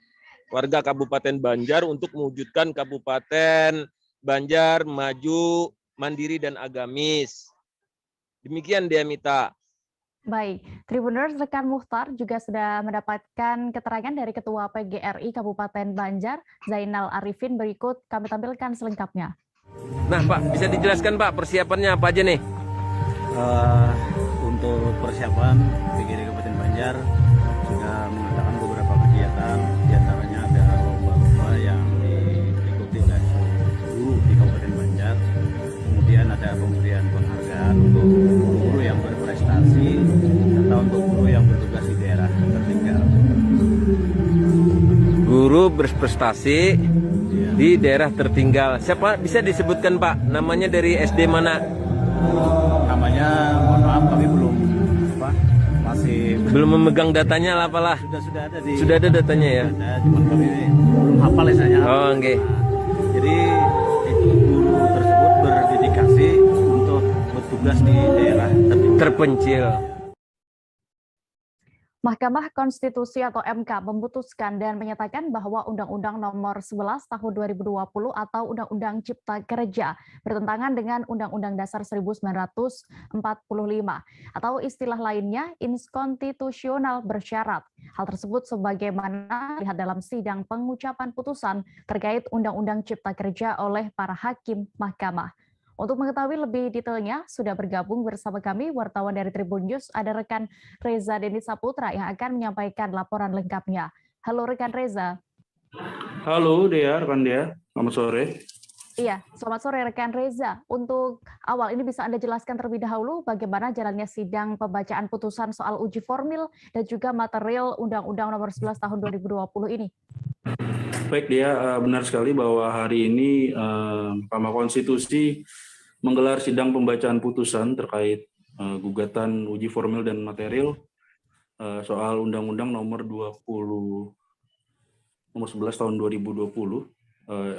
warga Kabupaten Banjar untuk mewujudkan Kabupaten Banjar maju, mandiri, dan agamis. Demikian Dea Mita. Baik, Tribuners, rekan Muhtar juga sudah mendapatkan keterangan dari Ketua PGRI Kabupaten Banjar, Zainal Arifin. Berikut kami tampilkan selengkapnya. Nah Pak, bisa dijelaskan Pak persiapannya apa aja nih? Untuk persiapan PGRI Kabupaten Banjar sudah mengadakan beberapa kegiatan, diantaranya ada lomba-lomba yang diikuti oleh guru di Kabupaten Banjar. Kemudian ada pemberian penghargaan untuk guru yang berprestasi serta untuk guru yang bertugas di daerah tertinggal. Guru berprestasi di daerah tertinggal. Siapa bisa disebutkan Pak? Namanya dari SD mana? Namanya, mohon maaf kami masih belum memegang datanya lah apalah. Sudah ada datanya ya. Cuman kami belum hafal misalnya. Oh, oke. Okay. Jadi itu guru tersebut berdedikasi untuk bertugas di daerah terpencil. Mahkamah Konstitusi atau MK memutuskan dan menyatakan bahwa Undang-Undang Nomor 11 Tahun 2020 atau Undang-Undang Cipta Kerja bertentangan dengan Undang-Undang Dasar 1945 atau istilah lainnya inskonstitusional bersyarat. Hal tersebut sebagaimana dilihat dalam sidang pengucapan putusan terkait Undang-Undang Cipta Kerja oleh para hakim Mahkamah. Untuk mengetahui lebih detailnya, sudah bergabung bersama kami wartawan dari Tribun News, ada rekan Reza Denis Saputra yang akan menyampaikan laporan lengkapnya. Halo rekan Reza. Halo Dea, rekan Dea. Selamat sore. Iya, selamat sore rekan Reza. Untuk awal ini bisa Anda jelaskan terlebih dahulu bagaimana jalannya sidang pembacaan putusan soal uji formil dan juga material Undang-Undang Nomor 11 Tahun 2020 ini. Baik Dea, benar sekali bahwa hari ini Mahkamah Konstitusi menggelar sidang pembacaan putusan terkait gugatan uji formil dan material soal Undang-Undang Nomor 11 Tahun 2020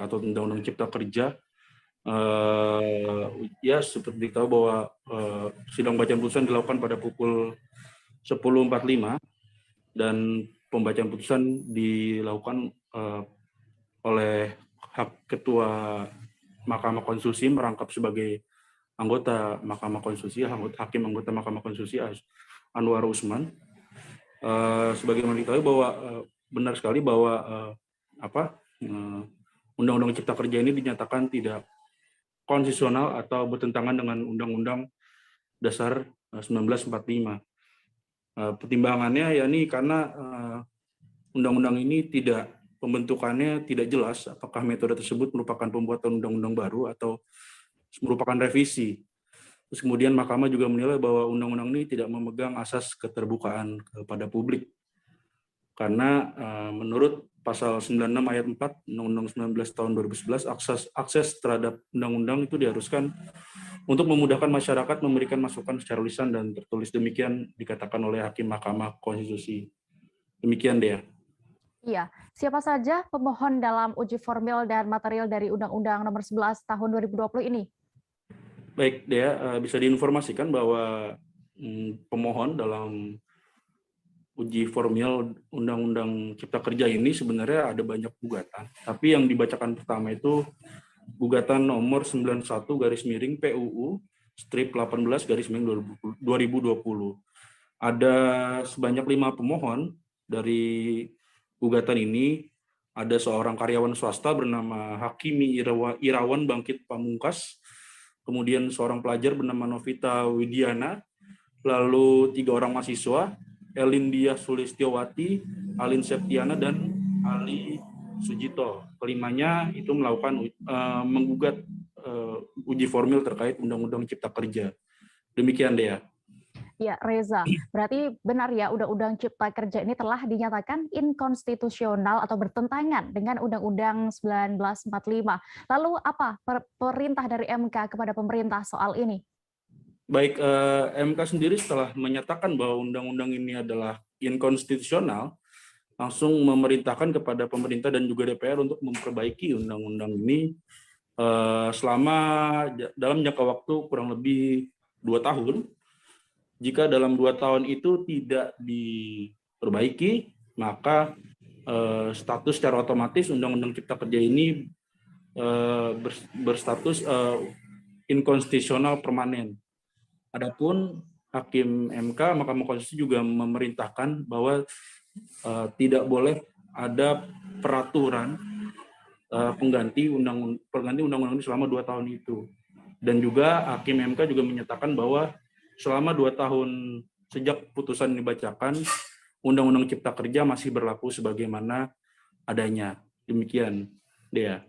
atau Undang-Undang Cipta Kerja. Ya seperti diketahui bahwa sidang pembacaan putusan dilakukan pada pukul 10.45 dan pembacaan putusan dilakukan oleh Ketua Mahkamah Konstitusi merangkap sebagai anggota Mahkamah Konstitusi, hakim anggota Mahkamah Konstitusi Anwar Usman. Sebagaimana diketahui bahwa benar sekali bahwa Undang-Undang Cipta Kerja ini dinyatakan tidak konstitusional atau bertentangan dengan Undang-Undang Dasar 1945. Pertimbangannya yakni karena undang-undang ini pembentukannya tidak jelas apakah metode tersebut merupakan pembuatan undang-undang baru atau merupakan revisi. Terus kemudian Mahkamah juga menilai bahwa undang-undang ini tidak memegang asas keterbukaan kepada publik. Karena menurut pasal 96 ayat 4 Undang-Undang 19 tahun 2011, akses terhadap undang-undang itu diharuskan untuk memudahkan masyarakat memberikan masukan secara lisan dan tertulis. Demikian dikatakan oleh Hakim Mahkamah Konstitusi. Demikian, Dea. Iya, siapa saja pemohon dalam uji formil dan material dari Undang-Undang Nomor 11 Tahun 2020 ini? Baik, Dea, bisa diinformasikan bahwa pemohon dalam uji formil Undang-Undang Cipta Kerja ini sebenarnya ada banyak gugatan. Tapi yang dibacakan pertama itu gugatan nomor 91 garis miring PUU strip 18 garis miring 2020. Ada sebanyak 5 pemohon dari gugatan ini. Ada seorang karyawan swasta bernama Hakimi Irawan Bangkit Pamungkas, kemudian seorang pelajar bernama Novita Widiana, lalu 3 orang mahasiswa, Elindia Sulistiowati, Alin Septiana, dan Ali Sujito. Kelimanya itu melakukan menggugat uji formil terkait Undang-Undang Cipta Kerja. Demikian, Dea. Ya, Reza, berarti benar ya Undang-Undang Cipta Kerja ini telah dinyatakan inkonstitusional atau bertentangan dengan Undang-Undang 1945. Lalu apa perintah dari MK kepada pemerintah soal ini? Baik, MK sendiri setelah menyatakan bahwa undang-undang ini adalah inkonstitusional, langsung memerintahkan kepada pemerintah dan juga DPR untuk memperbaiki undang-undang ini selama dalam jangka waktu kurang lebih 2 tahun. Jika dalam 2 tahun itu tidak diperbaiki, maka status secara otomatis Undang-Undang Cipta Kerja ini berstatus inkonstitusional permanen. Adapun Hakim MK, Mahkamah Konstitusi juga memerintahkan bahwa tidak boleh ada peraturan pengganti undang-undang ini selama 2 tahun itu. Dan juga Hakim MK juga menyatakan bahwa selama 2 tahun sejak putusan dibacakan, Undang-Undang Cipta Kerja masih berlaku sebagaimana adanya. Demikian, Dea.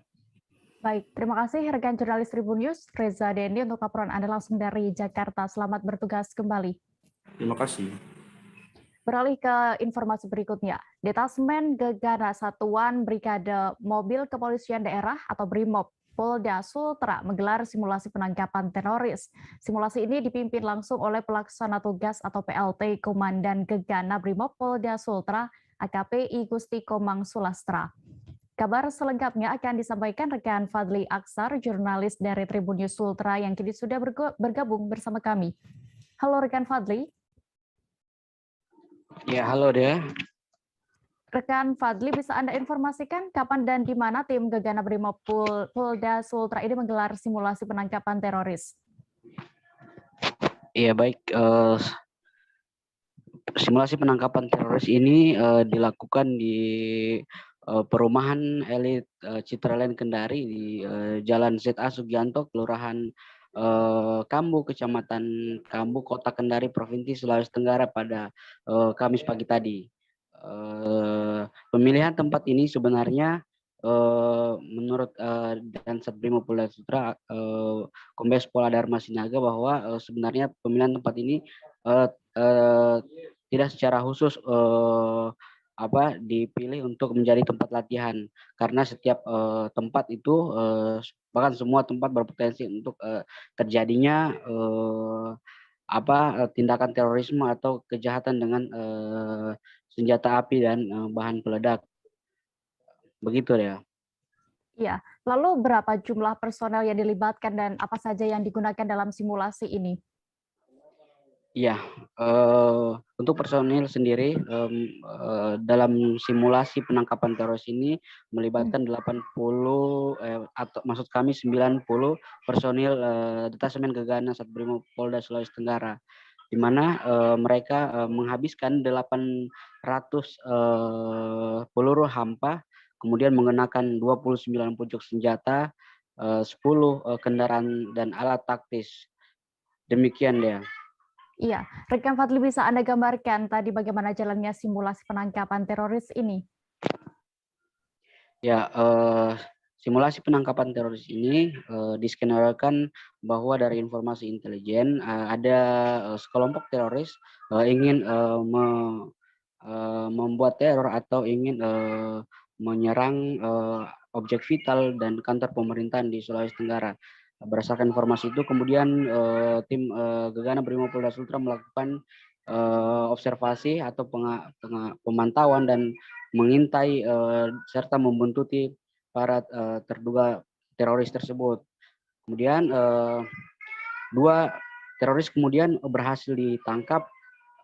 Baik, terima kasih rekan jurnalis Tribun News, Reza Dendi, untuk laporan Anda langsung dari Jakarta. Selamat bertugas kembali. Terima kasih. Beralih ke informasi berikutnya, Detasmen Gegana Satuan Brigade Mobil Kepolisian Daerah atau BRIMOB Polda Sultra menggelar simulasi penangkapan teroris. Simulasi ini dipimpin langsung oleh pelaksana tugas atau PLT Komandan Gegana BRIMOB Polda Sultra AKP I Gusti Komang Sulastra. Kabar selengkapnya akan disampaikan rekan Fadli Aksar, jurnalis dari Tribun News Sultra yang kini sudah bergabung bersama kami. Halo rekan Fadli. Ya, halo Dea. Rekan Fadli, bisa Anda informasikan kapan dan di mana tim Gegana BRIMOB Polda Sultra ini menggelar simulasi penangkapan teroris? Iya, baik. Simulasi penangkapan teroris ini dilakukan di perumahan elit Citraland Kendari di Jalan ZA Sugianto, Kelurahan Kambu, Kecamatan Kambu, Kota Kendari, Provinsi Sulawesi Tenggara pada Kamis pagi tadi. Pemilihan tempat ini sebenarnya menurut Dansat BRIMOB Polda Sultra Kombes Pol Dharma Sinaga bahwa sebenarnya pemilihan tempat ini tidak secara khusus dipilih untuk menjadi tempat latihan, karena setiap tempat itu bahkan semua tempat berpotensi untuk terjadinya tindakan terorisme atau kejahatan dengan senjata api dan bahan peledak. Begitu ya. Iya, lalu berapa jumlah personel yang dilibatkan dan apa saja yang digunakan dalam simulasi ini? Iya, untuk personil sendiri dalam simulasi penangkapan teroris ini melibatkan 90 atau maksud kami 90 personil Detasmen Gegana Satbrimob Polda Sulawesi Tenggara, di mana mereka menghabiskan 800 peluru hampa, kemudian mengenakan 29 pucuk senjata, 10 kendaraan dan alat taktis. Demikian ya. Iya, rekan Fadli, bisa Anda gambarkan tadi bagaimana jalannya simulasi penangkapan teroris ini? Ya, simulasi penangkapan teroris ini diskenario bahwa dari informasi intelijen ada sekelompok teroris ingin membuat teror atau ingin menyerang objek vital dan kantor pemerintahan di Sulawesi Tenggara. Berdasarkan informasi itu, kemudian tim Gegana Brimopolda Sultra melakukan observasi atau pemantauan dan mengintai serta membuntuti para terduga teroris tersebut. Kemudian 2 teroris kemudian berhasil ditangkap,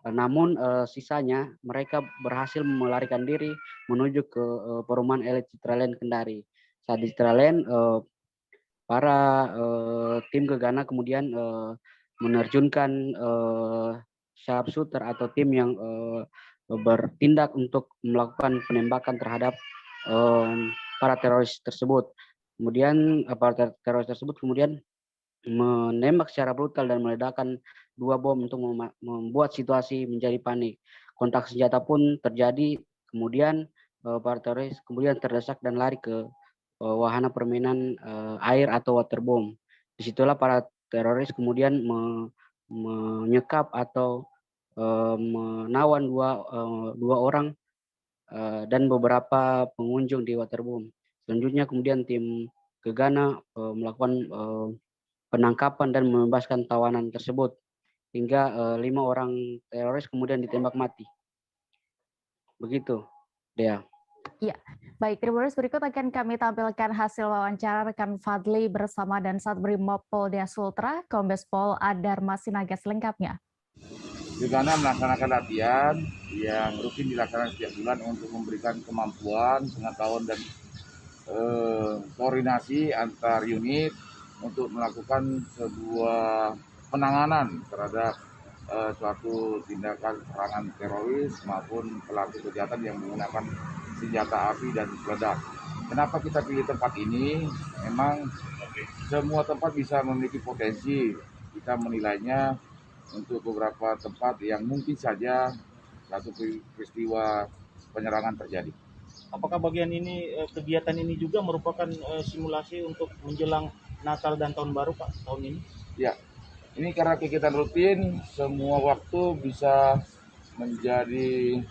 namun sisanya mereka berhasil melarikan diri menuju ke perumahan elit Citraland Kendari. Saat di Citraland, para tim Gegana kemudian menerjunkan sharpshooter atau tim yang bertindak untuk melakukan penembakan terhadap para teroris tersebut. Kemudian para teroris tersebut kemudian menembak secara brutal dan meledakkan 2 bom untuk membuat situasi menjadi panik. Kontak senjata pun terjadi, kemudian para teroris kemudian terdesak dan lari ke wahana permainan air atau waterbomb. Disitulah para teroris kemudian menyekap atau menawan dua orang dan beberapa pengunjung di waterbomb. Selanjutnya kemudian tim Gegana melakukan penangkapan dan membebaskan tawanan tersebut hingga 5 orang teroris kemudian ditembak mati. Begitu, Dea. Ya, baik. Tribuners, berikut akan kami tampilkan hasil wawancara rekan Fadli bersama Dansat Brimopolda Sultra, Kombes Pol Adar Masinaga selengkapnya. Gegana melaksanakan latihan yang rutin dilaksanakan setiap bulan untuk memberikan kemampuan, pengetahuan dan koordinasi antar unit untuk melakukan sebuah penanganan terhadap suatu tindakan serangan teroris maupun pelaku kejahatan yang menggunakan senjata api dan peledak. Kenapa kita pilih tempat ini? Memang semua tempat bisa memiliki potensi. Kita menilainya untuk beberapa tempat yang mungkin saja satu peristiwa penyerangan terjadi. Apakah bagian ini, kegiatan ini juga merupakan simulasi untuk menjelang Natal dan Tahun Baru, Pak, tahun ini? Ya, ini karena kegiatan rutin, semua waktu bisa menjadi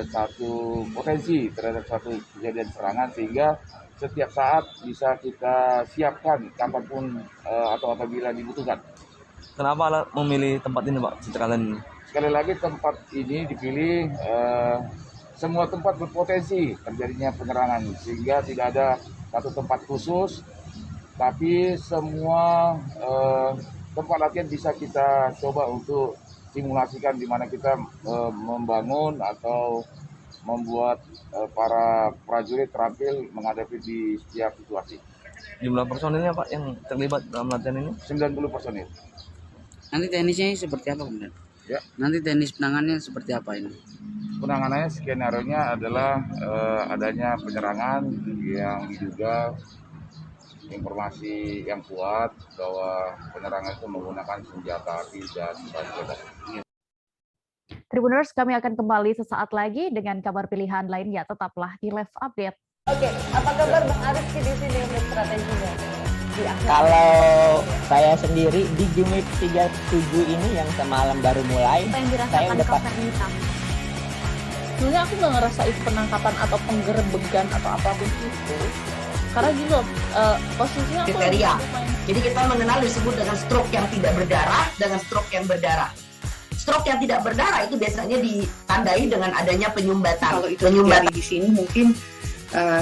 satu potensi terhadap satu kejadian serangan, sehingga setiap saat bisa kita siapkan kapanpun atau apabila dibutuhkan. Kenapa memilih tempat ini, Pak, Citraland ini? Sekali lagi tempat ini dipilih, semua tempat berpotensi terjadinya penyerangan, sehingga tidak ada satu tempat khusus, tapi semua tempat latihan bisa kita coba untuk simulasikan di mana kita membangun atau membuat para prajurit terampil menghadapi di setiap situasi. Jumlah personilnya, Pak, yang terlibat dalam latihan ini? 90 personil. Nanti teknisnya seperti apa, kemudian? Ya. Nanti teknis penanganannya seperti apa ini? Penanganannya skenario-nya adalah adanya penyerangan yang diduga informasi yang kuat bahwa penyerangan itu menggunakan senjata api dan bahan peledak. Tribuners, kami akan kembali sesaat lagi dengan kabar pilihan lainnya. Tetaplah di Live Update. Oke, apa kabar Bang Arifki di sini untuk strateginya? Kalau saya sendiri di Jumip 37 ini yang semalam baru mulai, apa yang saya udah sebenarnya aku nggak ngerasa itu penangkapan atau penggerebegan atau apapun itu, karena gini loh, posisinya aku kriteria. Jadi kita mengenal disebut dengan stroke yang tidak berdarah dengan stroke yang berdarah. Stroke yang tidak berdarah itu biasanya ditandai dengan adanya penyumbatan. Kalau itu terjadi di sini mungkin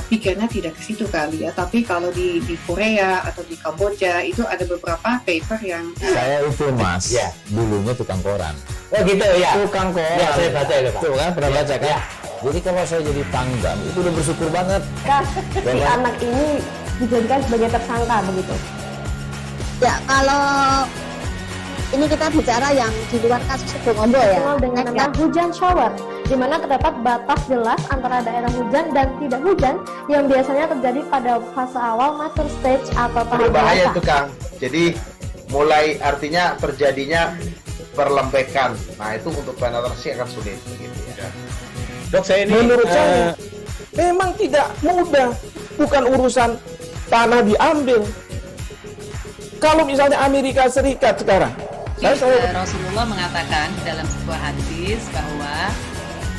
pikirnya tidak ke situ kali ya, tapi kalau di Korea atau di Kamboja itu ada beberapa paper yang saya itu Mas, ya, dulunya tukang koran. Oh gitu ya. Tukang koran. Ya, saya baca itu, Pak. Tuh kan pernah baca kan? Ya. Jadi kalau saya jadi tanggam itu udah bersyukur banget. Si anak ini dijadikan sebagai tersangka begitu. Ya, kalau ini kita bicara yang di luar kasus Sebongombo ya. Dengan nama hujan shower, di mana terdapat batas jelas antara daerah hujan dan tidak hujan yang biasanya terjadi pada fase awal mature stage atau tahap berbahaya dewasa. itu Kang. Jadi mulai artinya terjadinya perlembekan. Nah itu untuk penetrasi akan sulit. Gitu ya. Dok, saya ini menurut saya memang tidak mudah. Bukan urusan tanah diambil. Kalau misalnya Amerika Serikat sekarang, Rasulullah mengatakan dalam sebuah hadis bahwa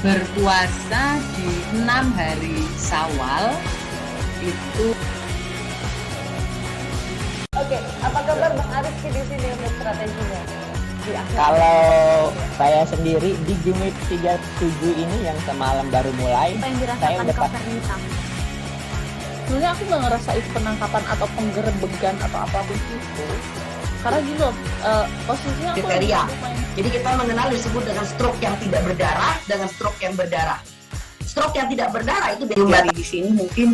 berpuasa di 6 hari Syawal itu. Oke, apa kabar Bang Ariski di sini untuk strateginya? Kalau saya sendiri di Jumip 37 ini yang semalam baru mulai, Apa yang saya dirasakan udah Kak Fernita? Sebenarnya aku nggak ngerasa itu penangkapan atau penggerebegan atau apapun itu. Karena gini loh, posisinya aku Kriteria. Jadi kita mengenal disebut dengan stroke yang tidak berdarah dengan stroke yang berdarah. Stroke yang tidak berdarah itu Dari di sini mungkin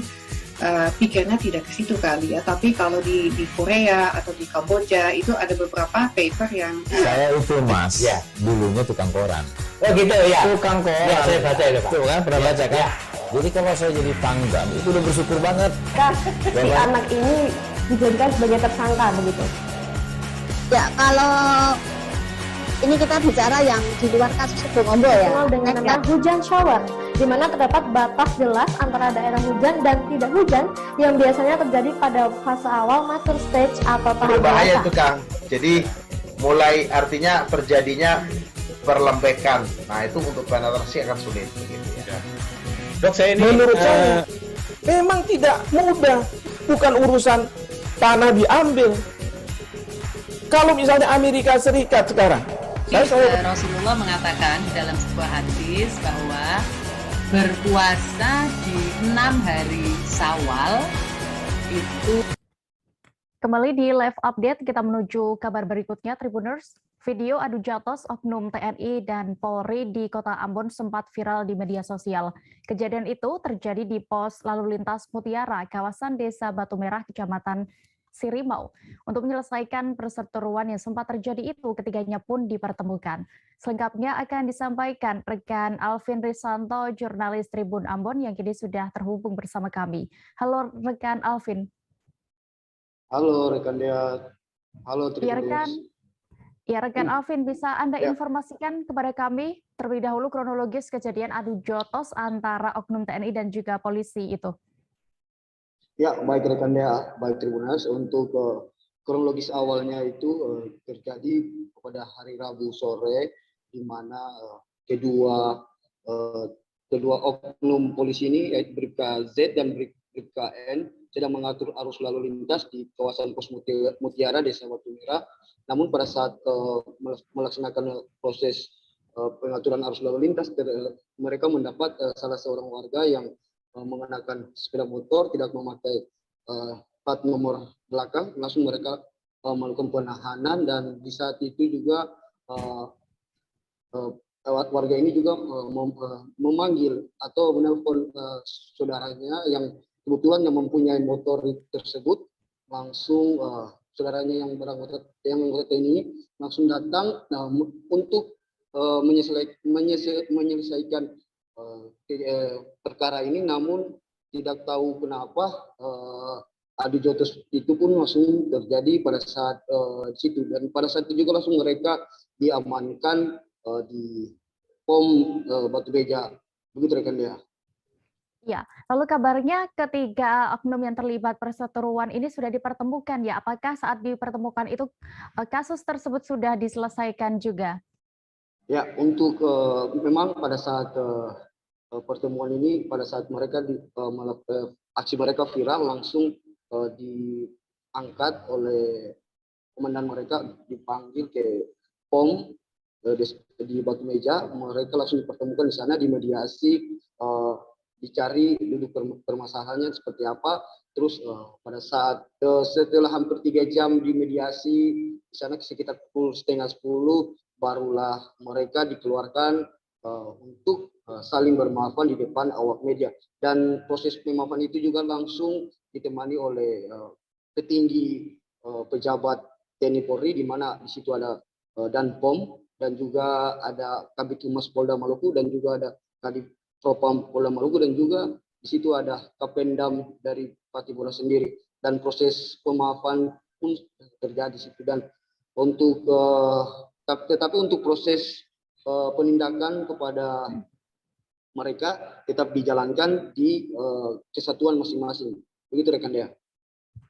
pikirnya tidak ke situ kali ya, tapi kalau di Korea atau di Kamboja itu ada beberapa paper yang Saya itu Mas, dulunya tukang koran. Oh gitu ya. Tukang koran. Ya, saya baca itu Pak. Tuh kan, pernah baca kan? Jadi kalau saya jadi Pangdam, itu udah bersyukur banget. Si anak ini dijadikan sebagai tersangka begitu. Ya, kalau ini kita bicara yang di luar kasus Sebongombo ya. Dikenal dengan nama hujan shower, di mana terdapat batas jelas antara daerah hujan dan tidak hujan yang biasanya terjadi pada fase awal mature stage atau tahap Berbahaya dewasa. itu Kang. Jadi mulai artinya terjadinya perlembekan. Nah itu untuk penetrasi akan sulit. Begitu ya. Dok, saya ini menurut saya memang tidak mudah, bukan urusan tanah diambil. Kalau misalnya Amerika Serikat sekarang, Rasulullah mengatakan dalam sebuah hadis bahwa berpuasa di 6 hari Syawal itu. Kembali di live update, kita menuju kabar berikutnya, Tribuners. Video adu jotos oknum TNI dan Polri di Kota Ambon sempat viral di media sosial. Kejadian itu terjadi di pos lalu lintas Mutiara, kawasan Desa Batu Merah, Kecamatan Sirimau. Untuk menyelesaikan perseteruan yang sempat terjadi itu, ketiganya pun dipertemukan. Selengkapnya akan disampaikan rekan Alvin Risanto, jurnalis Tribun Ambon yang kini sudah terhubung bersama kami. Halo rekan Alvin. Halo rekan Dea. Halo Tribuners. Ya rekan Alvin, bisa Anda informasikan kepada kami terlebih dahulu kronologis kejadian adu jotos antara oknum TNI dan juga polisi itu? Ya, baik rekan Dea, baik Tribuners. Untuk kronologis awalnya itu terjadi pada hari Rabu sore, di mana kedua oknum polisi ini, yaitu Bribka Z dan Bribka N, sedang mengatur arus lalu lintas di kawasan Pos Mutiara, Desa Batu Merah. Namun pada saat melaksanakan proses pengaturan arus lalu lintas, mereka mendapat salah seorang warga yang mengenakan sepeda motor, tidak memakai plat nomor belakang. Langsung mereka melakukan penahanan, dan di saat itu juga warga ini juga memanggil atau menelpon saudaranya yang kebetulan yang mempunyai motor tersebut. Langsung saudaranya yang beranggota TNI langsung datang untuk menyelesaikan perkara ini. Namun tidak tahu kenapa adu jotos itu pun langsung terjadi pada saat di situ, dan pada saat itu juga langsung mereka diamankan di POM Batu Beja. Begitu rekan Dea. Ya, lalu kabarnya ketiga oknum yang terlibat perseteruan ini sudah dipertemukan ya. Apakah saat dipertemukan itu kasus tersebut sudah diselesaikan juga? Ya, untuk memang pada saat pertemuan ini, pada saat mereka aksi mereka viral, langsung diangkat oleh komandan mereka, dipanggil ke POM di Batu Meja. Mereka langsung dipertemukan di sana, dimediasi, dicari duduk permasalahannya seperti apa. Terus pada saat setelah hampir 3 jam dimediasi di sana, sekitar pukul 9:30 barulah mereka dikeluarkan untuk saling bermaafan di depan awak media. Dan proses pemaafan itu juga langsung ditemani oleh petinggi pejabat TNI Polri, di mana di situ ada Danpom, dan juga ada Kabid Humas Polda Maluku, dan juga ada Kadif Propam Polda Maluku, dan juga di situ ada Kapendam dari Patibura sendiri. Dan proses pemaafan pun terjadi di situ. Dan untuk tetapi untuk proses penindakan kepada mereka tetap dijalankan di kesatuan masing-masing. Begitu rekan Dea.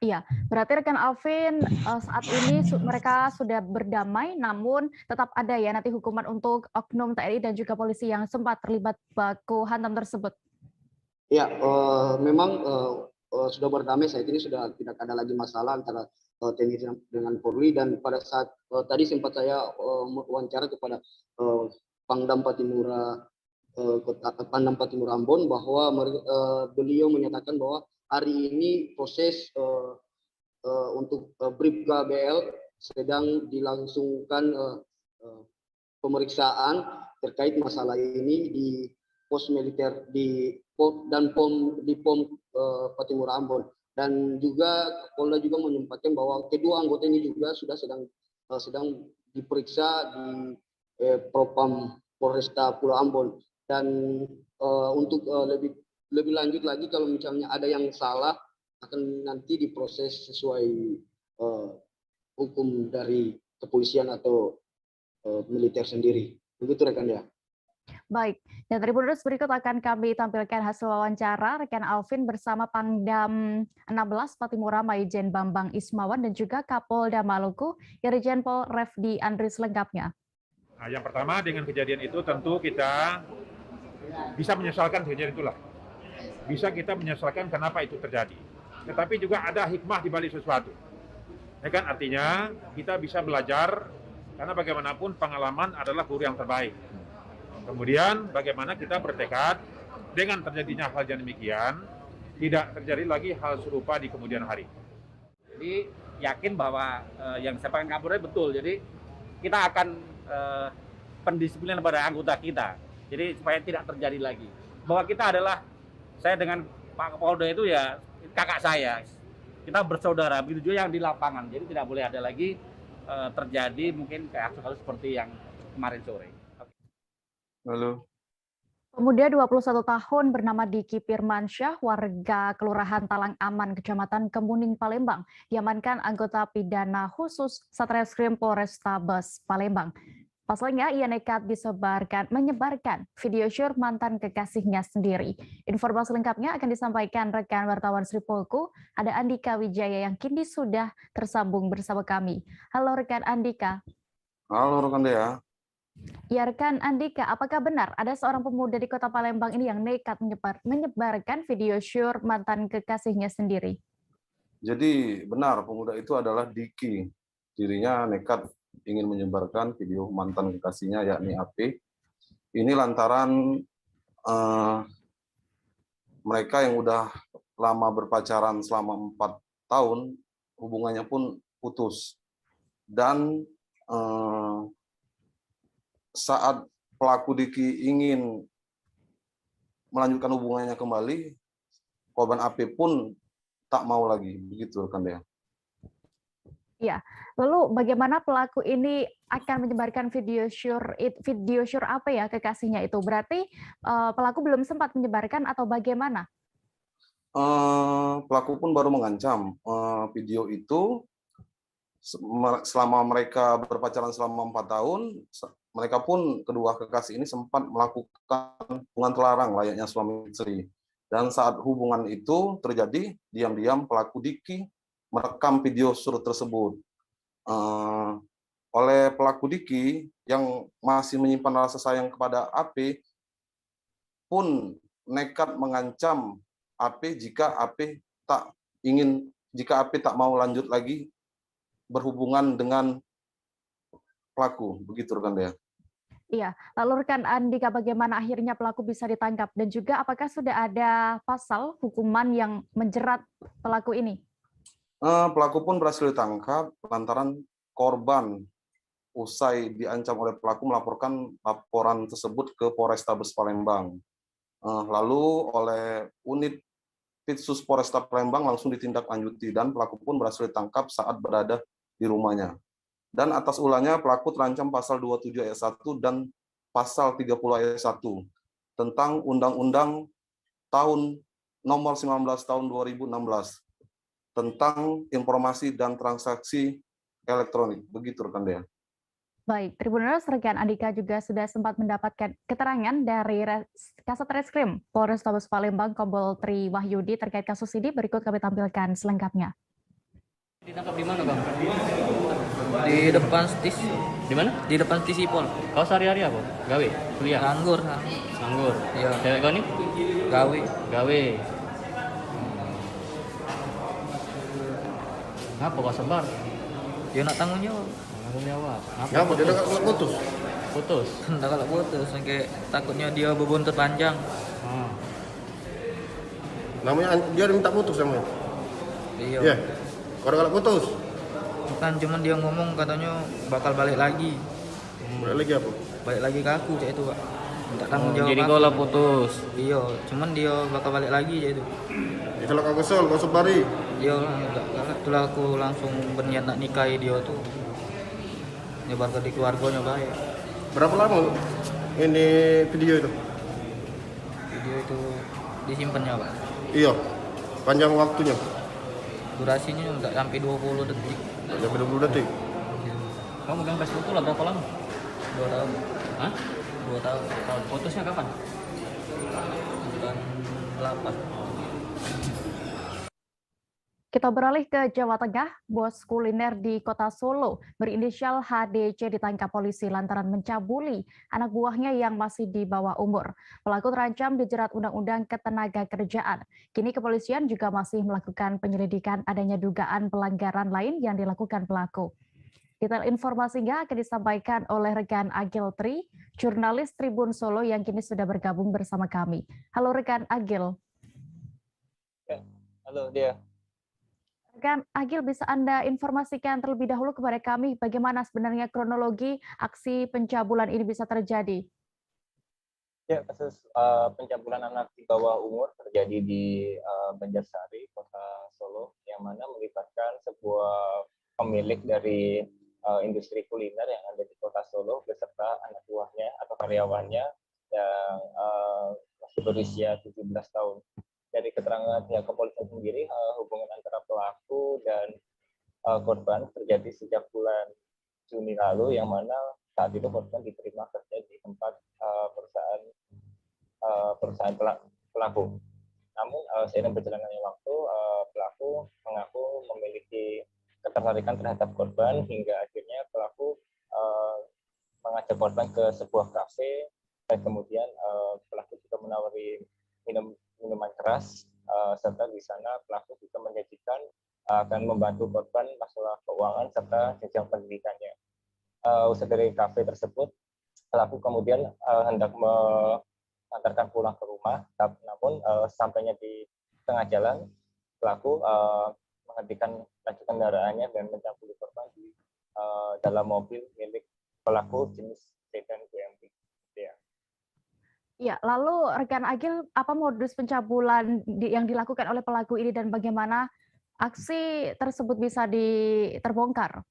Iya, berarti rekan Alvin saat ini mereka sudah berdamai, namun tetap ada ya nanti hukuman untuk oknum TNI dan juga polisi yang sempat terlibat baku hantam tersebut. Ya, memang sudah berdamai saat ini, sudah tidak ada lagi masalah antara TNI dengan Polri. Dan pada saat tadi sempat saya wawancara kepada Pangdam Patimura Ambon bahwa beliau menyatakan bahwa hari ini proses untuk Bribka BL sedang dilangsungkan pemeriksaan terkait masalah ini di pos militer di POM Patimura Ambon. Dan juga Polda juga menyempatkan bahwa kedua anggota ini juga sudah sedang diperiksa di Propam Polresta Pulau Ambon. Dan untuk lebih lanjut lagi, kalau misalnya ada yang salah akan nanti diproses sesuai hukum dari kepolisian atau militer sendiri. Begitu rekan ya. Baik, dan Tribuners berikut akan kami tampilkan hasil wawancara rekan Alvin bersama Pangdam 16 Patimura Maijen Bambang Ismawan dan juga Kapolda Maluku Irjen Pol Refdi Andris lengkapnya. Nah, yang pertama dengan kejadian itu tentu kita bisa menyesalkan kejadian itulah. Bisa kita menyesalkan kenapa itu terjadi. Tetapi juga ada hikmah di balik sesuatu. Ya kan, artinya kita bisa belajar karena bagaimanapun pengalaman adalah guru yang terbaik. Kemudian bagaimana kita bertekad dengan terjadinya hal yang demikian, tidak terjadi lagi hal serupa di kemudian hari. Jadi yakin bahwa yang disampaikan Kapolri betul. Jadi kita akan pendisiplinan pada anggota kita. Jadi supaya tidak terjadi lagi. Bahwa kita adalah, saya dengan Pak Kapolda itu ya kakak saya. Kita bersaudara, begitu juga yang di lapangan. Jadi tidak boleh ada lagi terjadi mungkin kasus-kasus seperti yang kemarin sore. Halo. Pemuda 21 tahun bernama Diki Firmansyah, warga Kelurahan Talang Aman, Kecamatan Kemuning, Palembang, diamankan anggota pidana khusus Satreskrim Polrestabes Palembang. Pasalnya, ia nekat menyebarkan video syur mantan kekasihnya sendiri. Informasi lengkapnya akan disampaikan rekan wartawan Sri Polku, ada Andika Wijaya yang kini sudah tersambung bersama kami. Halo rekan Andika. Halo rekan Dea. Ya rekan Andika, apakah benar ada seorang pemuda di Kota Palembang ini yang nekat menyebarkan video syur mantan kekasihnya sendiri? Jadi benar, pemuda itu adalah Diki. Dirinya nekat ingin menyebarkan video mantan kekasihnya yakni AP. Ini lantaran mereka yang udah lama berpacaran selama 4 tahun, hubungannya pun putus. Dan saat pelaku Diki ingin melanjutkan hubungannya kembali, korban AP pun tak mau lagi, begitu kan Dea. Ya, lalu bagaimana pelaku ini akan menyebarkan video syur apa ya kekasihnya itu? Berarti pelaku belum sempat menyebarkan atau bagaimana? Pelaku pun baru mengancam video itu selama mereka berpacaran selama 4 tahun. Mereka pun kedua kekasih ini sempat melakukan hubungan terlarang layaknya suami istri. Dan saat hubungan itu terjadi, diam-diam pelaku Diki merekam video syur tersebut. Oleh pelaku Diki yang masih menyimpan rasa sayang kepada AP pun nekat mengancam AP jika AP tak mau lanjut lagi berhubungan dengan pelaku, begitu rekan Dea. Iya, lalu rekan Andika, bagaimana akhirnya pelaku bisa ditangkap dan juga apakah sudah ada pasal hukuman yang menjerat pelaku ini? Pelaku pun berhasil ditangkap lantaran korban usai diancam oleh pelaku melaporkan laporan tersebut ke Polrestabes Palembang. Lalu oleh unit Pitsus Polresta Palembang langsung ditindaklanjuti dan pelaku pun berhasil ditangkap saat berada di rumahnya. Dan atas ulahnya pelaku terancam pasal 27 ayat 1 dan pasal 30 ayat 1 tentang Undang-Undang nomor 19 tahun 2016 tentang informasi dan transaksi elektronik. Begitu rekan Dea. Baik, Tribuners, rekan Andika juga sudah sempat mendapatkan keterangan dari Kasatreskrim Polrestabes Palembang Kompol Tri Wahyudi terkait kasus ini. Berikut kami tampilkan selengkapnya. Ditangkap di mana, Bang? Di depan stis. Di mana? Di depan stis Ipol. Kau sehari-hari apa? Gawe? Kuliah? Nganggur. Nganggur? Iya. Cewek kau nih? Gawe. Gawe. Ngapa kau sebar? Dia nak tanggung jawab. Tanggung jawab. Ngapa dia nak putus? Putus? Nggak kalau putus, kayak takutnya dia berbuntut panjang. Namanya dia minta putus namanya. Iya. Iya. Kalau putus. Bukan, cuman dia ngomong katanya bakal balik lagi. Balik lagi apa? Balik lagi ke aku kayak itu, Pak. Minta tanggung jawab. Jadi kau lah putus. Iya, cuman dia bakal balik lagi kayak itu. Itulah kau kesel, kau sebari. Iya lah, itulah aku langsung berniat nak nikahi dia tuh. Nyebar ke di keluarganya baik. Berapa lama ini video itu? Video itu disimpannya, Pak. Iya. Panjang waktunya. Durasinya enggak sampai 20 detik. Sampai 20 detik. Kamu megang Facebook itu lah berapa lama? 2 tahun. Hah? 2 tahun. Putusnya kapan? Bulan 8. Kita beralih ke Jawa Tengah. Bos kuliner di Kota Solo berinisial HDC ditangkap polisi lantaran mencabuli anak buahnya yang masih di bawah umur. Pelaku terancam dijerat Undang-Undang Ketenagakerjaan. Kini kepolisian juga masih melakukan penyelidikan adanya dugaan pelanggaran lain yang dilakukan pelaku. Detail informasinya akan disampaikan oleh rekan Agil Tri, jurnalis Tribun Solo yang kini sudah bergabung bersama kami. Halo rekan Agil. Ya, halo dia. Rekan Agil, bisa Anda informasikan terlebih dahulu kepada kami bagaimana sebenarnya kronologi aksi pencabulan ini bisa terjadi? Ya, kasus pencabulan anak di bawah umur terjadi di Banjarsari, Kota Solo, yang mana melibatkan sebuah pemilik dari industri kuliner yang ada di Kota Solo beserta anak buahnya atau karyawannya yang masih berusia 17 tahun. Dari keterangan pihak kepolisian sendiri, hubungan antara pelaku dan korban terjadi sejak bulan Juni lalu, yang mana saat itu korban diterima kerja di tempat perusahaan pelaku. Namun seiring berjalannya waktu, pelaku mengaku memiliki ketertarikan terhadap korban hingga akhirnya pelaku mengajak korban ke sebuah kafe dan kemudian pelaku juga menawari minuman keras, serta di sana pelaku juga menjanjikan akan membantu korban masalah keuangan serta jenjang pendidikannya. Usai dari kafe tersebut, pelaku kemudian hendak mengantarkan pulang ke rumah, namun sampainya di tengah jalan, pelaku menghentikan laju kendaraannya dan mencabuli korban di dalam mobil milik pelaku jenis sedan BMW. Ya. Ya, lalu rekan Agil, apa modus pencabulan yang dilakukan oleh pelaku ini dan bagaimana aksi tersebut bisa terbongkar?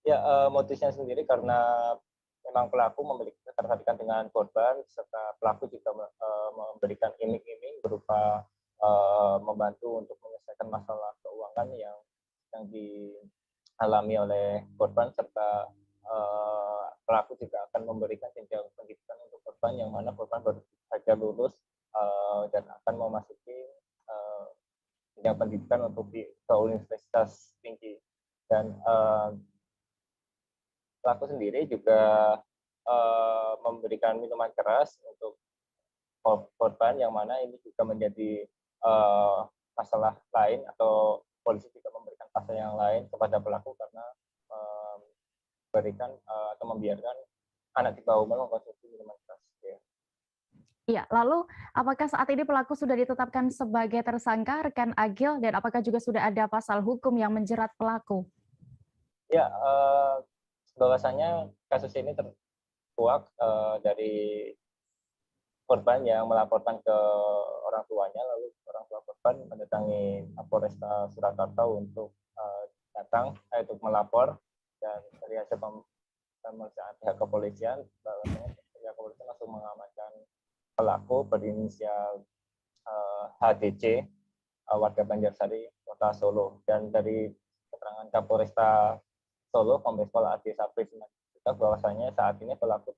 Ya, modusnya sendiri karena memang pelaku memiliki ketertarikan dengan korban, serta pelaku juga memberikan iming-iming berupa membantu untuk menyelesaikan masalah keuangan yang dialami oleh korban, serta pelaku juga akan memberikan jenjang pendidikan untuk korban yang mana korban baru saja lulus dan akan memasuki jenjang pendidikan untuk ke universitas tinggi. Dan pelaku sendiri juga memberikan minuman keras untuk korban yang mana ini juga menjadi masalah lain, atau polisi juga memberikan pasal yang lain kepada pelaku karena memberikan atau membiarkan anak di bawah umur mengkonsumsi minuman keras. Ya. Iya, lalu apakah saat ini pelaku sudah ditetapkan sebagai tersangka, rekan Agil, dan apakah juga sudah ada pasal hukum yang menjerat pelaku? Ya, bahwasanya kasus ini terkuak dari korban yang melaporkan ke orang tuanya, lalu orang tua korban mendatangi Polresta Surakarta untuk datang untuk melapor, dan dari hasil pemeriksaan pihak kepolisian, pihak kepolisian langsung mengamankan pelaku berinisial HDC, warga Banjarsari, Kota Solo. Dan dari keterangan Kapolresta Solo, Kombes Pol Adi Sapri juga bahwasanya saat ini pelaku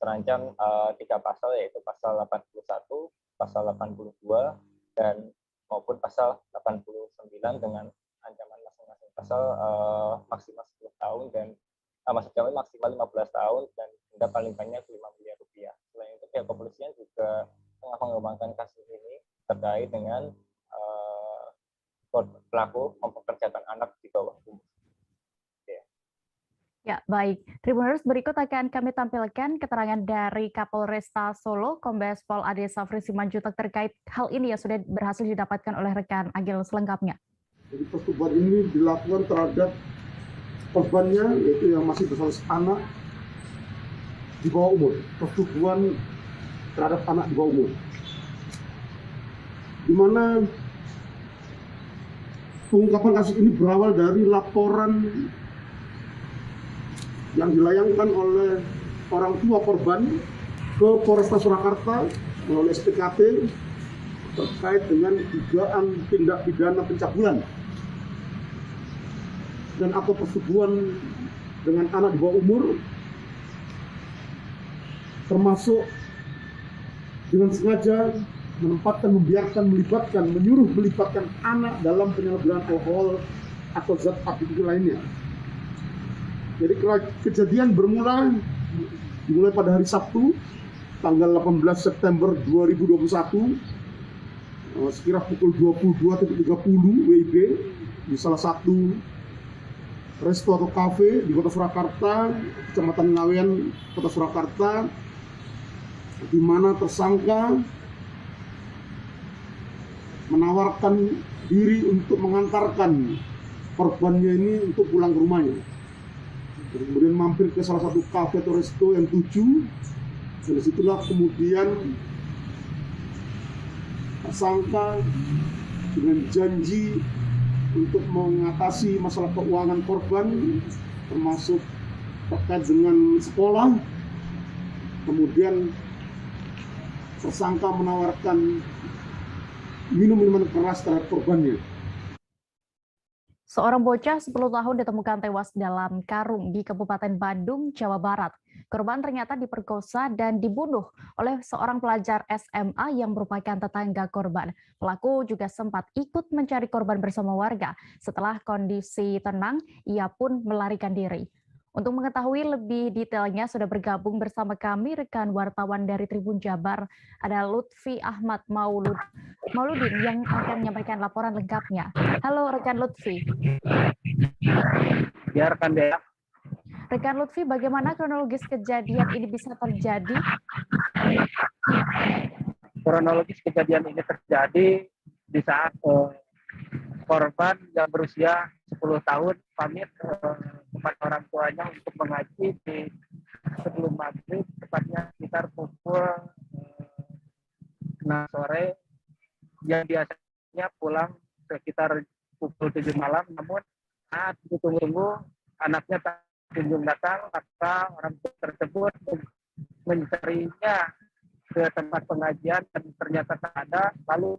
terancam 3 pasal, yaitu pasal 81, pasal 82, dan maupun pasal 89 dengan ancaman masing-masing pasal maksimal 10 tahun dan maksud kami maksimal 15 tahun dan denda paling banyak 5 miliar rupiah. Selain itu pihak kepolisian juga tengah mengembangkan kasus ini terkait dengan pelaku mempekerjakan anak di bawah umur. Ya, baik. Tribuners, berikut akan kami tampilkan keterangan dari Kapolresta Solo, Kombes Pol Ade Safri Simanjuntak terkait hal ini yang sudah berhasil didapatkan oleh rekan Agil selengkapnya. Jadi persetubuhan ini dilakukan terhadap korbannya, yaitu yang masih berstatus anak di bawah umur. Persetubuhan terhadap anak di bawah umur. Di mana pengungkapan kasus ini berawal dari laporan yang dilayangkan oleh orang tua korban ke Polresta Surakarta melalui SPKT terkait dengan dugaan tindak pidana pencabulan dan atau persetubuhan dengan anak di bawah umur, termasuk dengan sengaja menempatkan, membiarkan, melibatkan, menyuruh melibatkan anak dalam penyalahgunaan alkohol atau zat aktif lainnya. Jadi kejadian dimulai pada hari Sabtu, tanggal 18 September 2021, sekira pukul 22.30 WIB di salah satu resto atau kafe di Kota Surakarta, Kecamatan Ngawen, Kota Surakarta, di mana tersangka menawarkan diri untuk mengantarkan korbannya ini untuk pulang ke rumahnya. Kemudian mampir ke salah satu kafe atau resto yang tuju. Dari situlah kemudian tersangka dengan janji untuk mengatasi masalah keuangan korban, termasuk terkait dengan sekolah. Kemudian tersangka menawarkan minum-minuman keras terhadap korbannya. Seorang bocah 10 tahun ditemukan tewas dalam karung di Kabupaten Bandung, Jawa Barat. Korban ternyata diperkosa dan dibunuh oleh seorang pelajar SMA yang merupakan tetangga korban. Pelaku juga sempat ikut mencari korban bersama warga. Setelah kondisi tenang, ia pun melarikan diri. Untuk mengetahui lebih detailnya sudah bergabung bersama kami rekan wartawan dari Tribun Jabar, ada Lutfi Ahmad Mauludin yang akan menyampaikan laporan lengkapnya. Halo rekan Lutfi. Ya rekan Dea. Rekan Lutfi, bagaimana kronologis kejadian ini bisa terjadi? Kronologis kejadian ini terjadi di saat korban yang berusia 10 tahun pamit kepada orang tuanya untuk mengaji di sebelum maghrib, tepatnya sekitar pukul 6 sore, yang biasanya pulang sekitar pukul 7 malam, namun saat ditunggu-tunggu anaknya tak kunjung datang, maka orang tua tersebut mencarinya ke tempat pengajian dan ternyata tak ada, lalu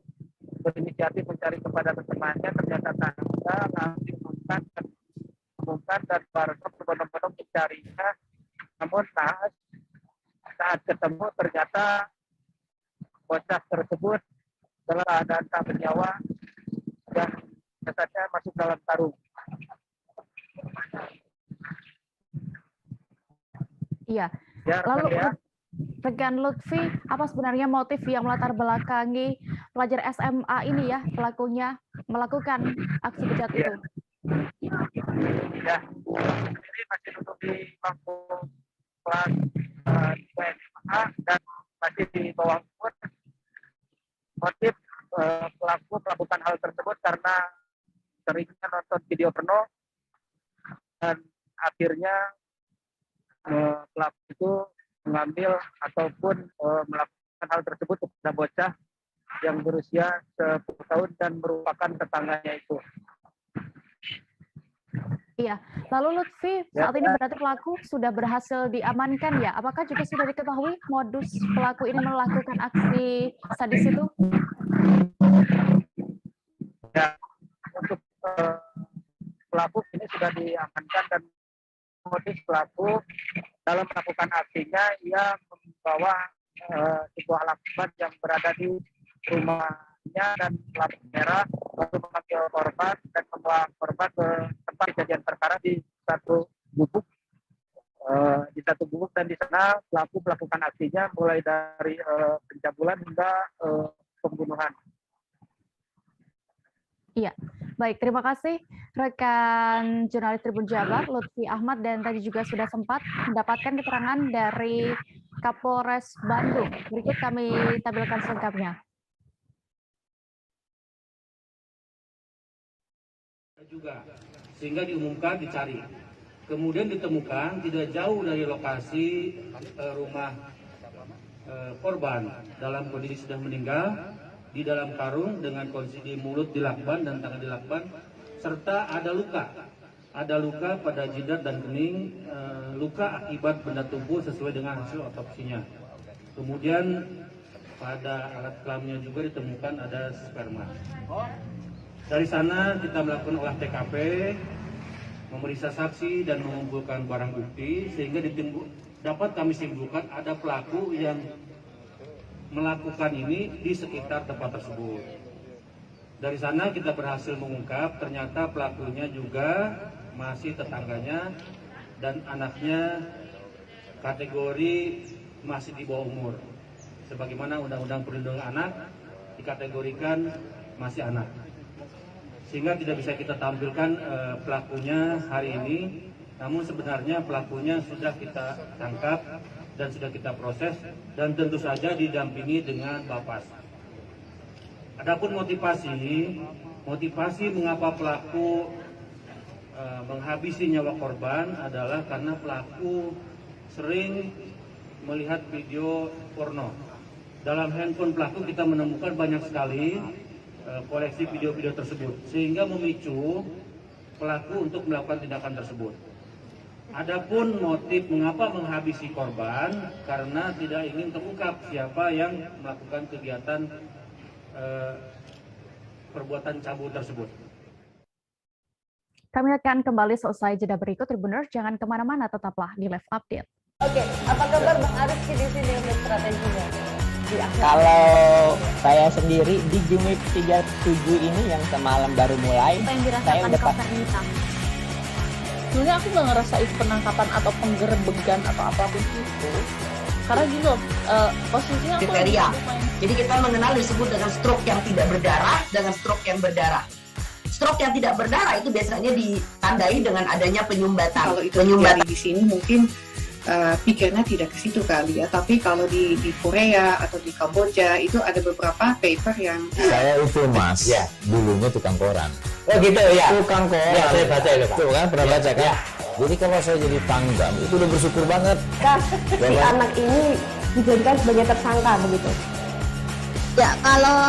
berinisiatif mencari kepada temannya, ternyata tak ada, lalu diumumkan dan warga berbondong-bondong mencarinya, namun saat ketemu ternyata bocah tersebut dalam keadaan tak bernyawa dan jasadnya masuk dalam karung. Iya. Lalu rekan Lutfi, apa sebenarnya motif yang melatar belakangi pelajar SMA ini ya pelakunya melakukan aksi bejat itu? Ya, ini masih duduk di bangku kelas 2 SMA dan masih di bawah umur. Motif pelaku melakukan hal tersebut karena seringnya nonton video porno dan akhirnya pelaku itu mengambil ataupun melakukan hal tersebut kepada bocah yang berusia 10 tahun dan merupakan tetangganya itu. Iya, lalu Lutfi, saat ini berarti pelaku sudah berhasil diamankan ya? Apakah juga sudah diketahui modus pelaku ini melakukan aksi sadis itu? Ya, untuk pelaku ini sudah diamankan dan modus pelaku dalam melakukan aksinya, ia membawa sebuah lakban yang berada di rumahnya dan lampu merah, lalu memanggil korban dan membawa korban ke tempat tempat kejadian perkara di satu gubuk. Dan di sana pelaku melakukan aksinya mulai dari pencabulan hingga pembunuhan. Iya, baik. Terima kasih rekan jurnalis Tribun Jabar, Lutfi Ahmad, dan tadi juga sudah sempat mendapatkan keterangan dari Kapolres Bandung. Berikut kami tampilkan selengkapnya. Juga sehingga diumumkan dicari. Kemudian ditemukan tidak jauh dari lokasi rumah korban dalam kondisi sudah meninggal, di dalam karung dengan kondisi di mulut dilakban dan tangan dilakban, serta ada luka pada jidat dan kening, luka akibat benda tubuh sesuai dengan hasil otopsinya. Kemudian pada alat kelaminnya juga ditemukan ada sperma. Dari sana kita melakukan olah TKP, memeriksa saksi dan mengumpulkan barang bukti sehingga dapat kami simpulkan ada pelaku yang melakukan ini di sekitar tempat tersebut. Dari sana kita berhasil mengungkap ternyata pelakunya juga masih tetangganya dan anaknya kategori masih di bawah umur. Sebagaimana Undang-Undang Perlindungan Anak dikategorikan masih anak. Sehingga tidak bisa kita tampilkan pelakunya hari ini, namun sebenarnya pelakunya sudah kita tangkap dan sudah kita proses dan tentu saja didampingi dengan Bapas. Adapun motivasi mengapa pelaku menghabisi nyawa korban adalah karena pelaku sering melihat video porno. Dalam handphone pelaku kita menemukan banyak sekali koleksi video-video tersebut sehingga memicu pelaku untuk melakukan tindakan tersebut. Adapun motif mengapa menghabisi korban karena tidak ingin terungkap siapa yang melakukan kegiatan perbuatan cabul tersebut. Kami akan kembali seusai jeda berikut. Tribuners, jangan kemana-mana, tetaplah di Live Update. Oke, apa kabar Bang Arief di sini untuk strateginya? Kalau saya sendiri di Jumip 37 ini yang semalam baru mulai, saya udah sebenarnya aku nggak ngerasa itu penangkapan atau penggerebegan atau apapun itu, karena gini loh, posisinya aku kriteria. Jadi kita mengenal disebut dengan stroke yang tidak berdarah dengan stroke yang berdarah. Stroke yang tidak berdarah itu biasanya ditandai dengan adanya penyumbatan. Kalau itu terjadi di sini mungkin pikirnya tidak ke situ kali ya, tapi kalau di Korea atau di Kamboja itu ada beberapa paper yang saya itu mas, ya dulunya tukang koran. Oh gitu ya. Tukang koran. Ya, saya baca itu Pak. Tuh kan pernah baca kan? Ya. Jadi kalau saya jadi pangdam itu udah bersyukur banget. Si anak ini dijadikan sebagai tersangka begitu. Ya kalau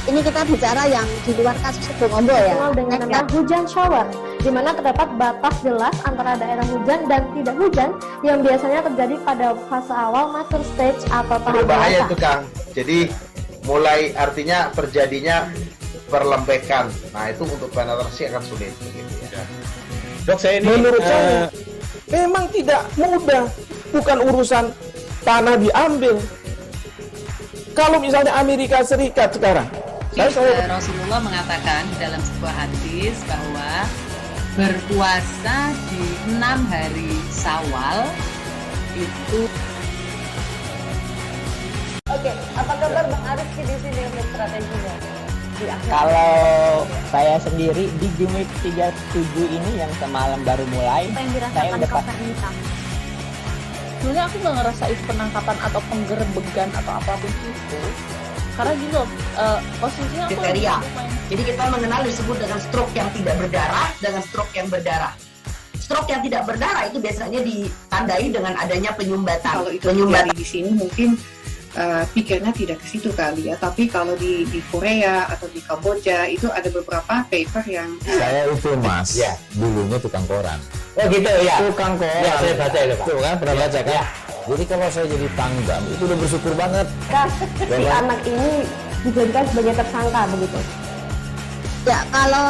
ini kita bicara yang di luar kasus Bongombo ya. Dengan nama hujan shower, di mana terdapat batas jelas antara daerah hujan dan tidak hujan yang biasanya terjadi pada fase awal mature stage atau tahap berbahaya dewasa. itu Kang. Jadi mulai artinya terjadinya perlembekan. Nah itu untuk penetrasi akan sulit. Begitu, ya. Dok saya ini menurut saya memang tidak mudah, bukan urusan tanah diambil. Kalau misalnya Amerika Serikat sekarang. Rasulullah mengatakan dalam sebuah hadis bahwa berpuasa di 6 hari Syawal itu. Oke, apa kabar Bang Arief di sini untuk strateginya? Kalau saya sendiri di Jumip 37 ini yang semalam baru mulai, saya udah sebenarnya aku nggak ngerasa itu penangkapan atau penggerebegan atau apapun itu, karena gini loh, posisinya aku kriteria. Jadi kita mengenal disebut dengan stroke yang tidak berdarah dengan stroke yang berdarah. Stroke yang tidak berdarah itu biasanya ditandai dengan adanya penyumbatan. Kalau itu terjadi di sini mungkin pikirnya tidak ke situ kali ya, tapi kalau di Korea atau di Kamboja itu ada beberapa paper yang saya itu mas, ya dulunya tukang koran. Oh gitu ya. Tukang koran. Ya, saya baca itu Pak. Tuh kan pernah baca kan? Ya. Jadi kalau saya jadi pangdam itu udah bersyukur banget. Si anak ini dijadikan sebagai tersangka begitu. Ya kalau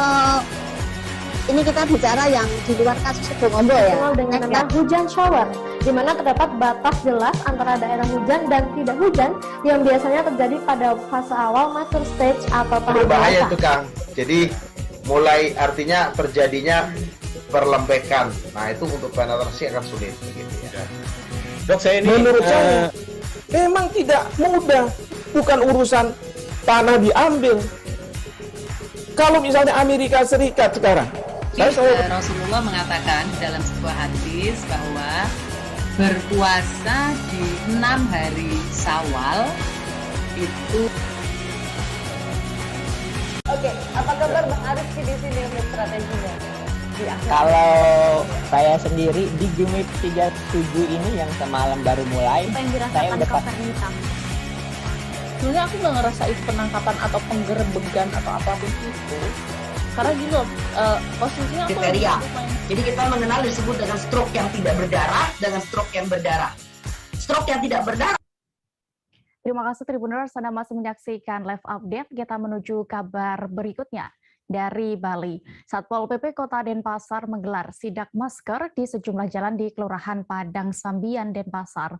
ini kita bicara yang di luar kasus Bongombo ya. Dengan nama hujan shower, di mana terdapat batas jelas antara daerah hujan dan tidak hujan yang biasanya terjadi pada fase awal mature stage atau tahap berbahaya dewasa. itu Kang. Jadi mulai artinya terjadinya perlembekan. Nah itu untuk penetrasi akan sulit begitu ya. Dok, saya ini menurut saya memang tidak mudah, bukan urusan tanah diambil. Kalau misalnya Amerika Serikat sekarang, Rasulullah mengatakan dalam sebuah hadis bahwa berpuasa di 6 hari Syawal itu. Oke, apa kabar Bang Ariski di sini untuk strateginya? Kalau saya sendiri di Jumit 37 ini yang semalam baru mulai, saya udah pasti. Sebenarnya aku nggak ngerasa itu penangkapan atau penggerebegan atau apapun itu. Karena gini loh, posisinya aku kriteria. Jadi kita mengenal disebut dengan stroke yang tidak berdarah dengan stroke yang berdarah. Stroke yang tidak berdarah. Terima kasih Tribuners, Anda masih menyaksikan live update. Kita menuju kabar berikutnya dari Bali. Satpol PP Kota Denpasar menggelar sidak masker di sejumlah jalan di Kelurahan Padang Sambian, Denpasar.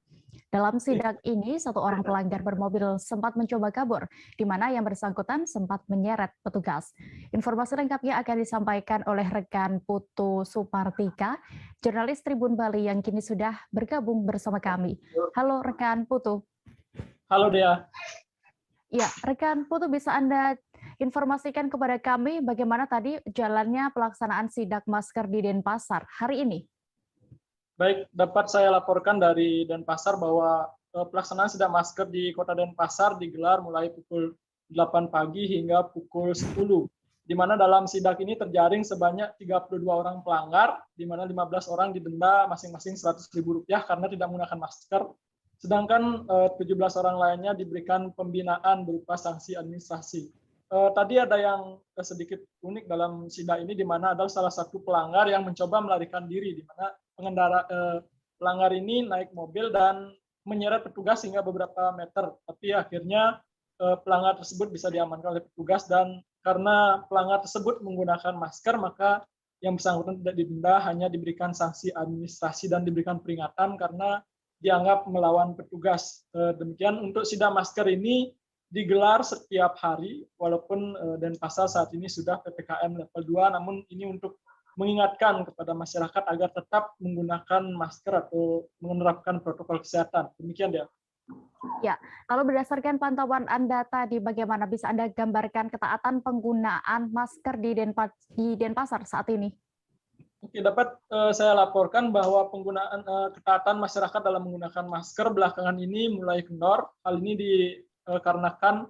Dalam sidak ini, satu orang pelanggar bermobil sempat mencoba kabur, di mana yang bersangkutan sempat menyeret petugas. Informasi lengkapnya akan disampaikan oleh rekan Putu Supartika, jurnalis Tribun Bali yang kini sudah bergabung bersama kami. Halo rekan Putu. Halo Dea. Ya, rekan Putu, bisa Anda informasikan kepada kami bagaimana tadi jalannya pelaksanaan sidak masker di Denpasar hari ini? Baik, dapat saya laporkan dari Denpasar bahwa pelaksanaan sidak masker di Kota Denpasar digelar mulai pukul 8 pagi hingga pukul 10, di mana dalam sidak ini terjaring sebanyak 32 orang pelanggar, di mana 15 orang didenda masing-masing Rp100.000 karena tidak menggunakan masker, sedangkan 17 orang lainnya diberikan pembinaan berupa sanksi administrasi. Tadi ada yang sedikit unik dalam sidak ini, di mana ada salah satu pelanggar yang mencoba melarikan diri, di mana pelanggar ini naik mobil dan menyeret petugas hingga beberapa meter, tapi akhirnya pelanggar tersebut bisa diamankan oleh petugas, dan karena pelanggar tersebut menggunakan masker, maka yang bersangkutan tidak didenda, hanya diberikan sanksi administrasi dan diberikan peringatan karena dianggap melawan petugas. Demikian untuk sidak masker ini digelar setiap hari, walaupun Denpasar saat ini sudah PPKM level 2, namun ini untuk mengingatkan kepada masyarakat agar tetap menggunakan masker atau menerapkan protokol kesehatan. Demikian ya. Ya, lalu berdasarkan pantauan Anda tadi, bagaimana bisa Anda gambarkan ketaatan penggunaan masker di Denpasar saat ini? Oke, dapat saya laporkan bahwa penggunaan ketaatan masyarakat dalam menggunakan masker belakangan ini mulai kendor. Hal ini dikarenakan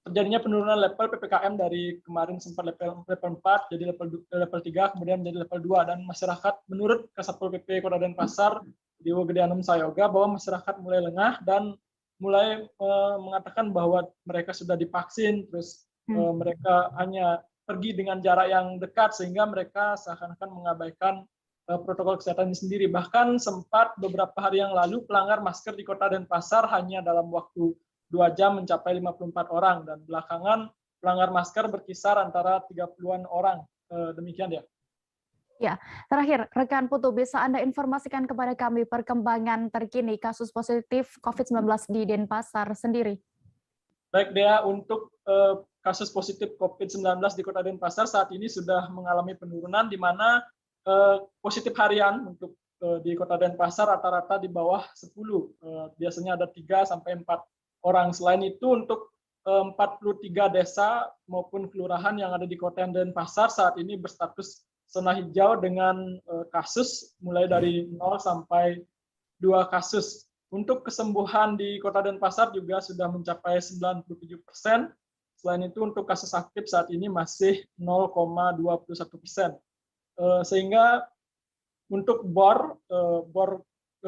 terjadinya penurunan level PPKM dari kemarin sempat level 4, jadi level 3, kemudian menjadi level 2, dan masyarakat menurut Kasatpol PP Kota Denpasar di Gedianem Sayoga bahwa masyarakat mulai lengah dan mulai mengatakan bahwa mereka sudah divaksin, terus mereka hanya pergi dengan jarak yang dekat sehingga mereka seakan-akan mengabaikan protokol kesehatan ini sendiri. Bahkan sempat beberapa hari yang lalu pelanggar masker di Kota Denpasar hanya dalam waktu 2 jam mencapai 54 orang, dan belakangan pelanggar masker berkisar antara 30-an orang. Demikian ya. Ya, terakhir rekan Putu, bisa Anda informasikan kepada kami perkembangan terkini kasus positif COVID-19 di Denpasar sendiri? Baik Dea, untuk kasus positif COVID-19 di Kota Denpasar saat ini sudah mengalami penurunan, di mana positif harian untuk di Kota Denpasar rata-rata di bawah 10, biasanya ada 3 sampai 4 orang. Selain itu untuk 43 desa maupun kelurahan yang ada di Kota Denpasar saat ini berstatus zona hijau dengan kasus mulai dari 0 sampai 2 kasus. Untuk kesembuhan di Kota Denpasar juga sudah mencapai 97%. Selain itu untuk kasus aktif saat ini masih 0,21%. Sehingga untuk bor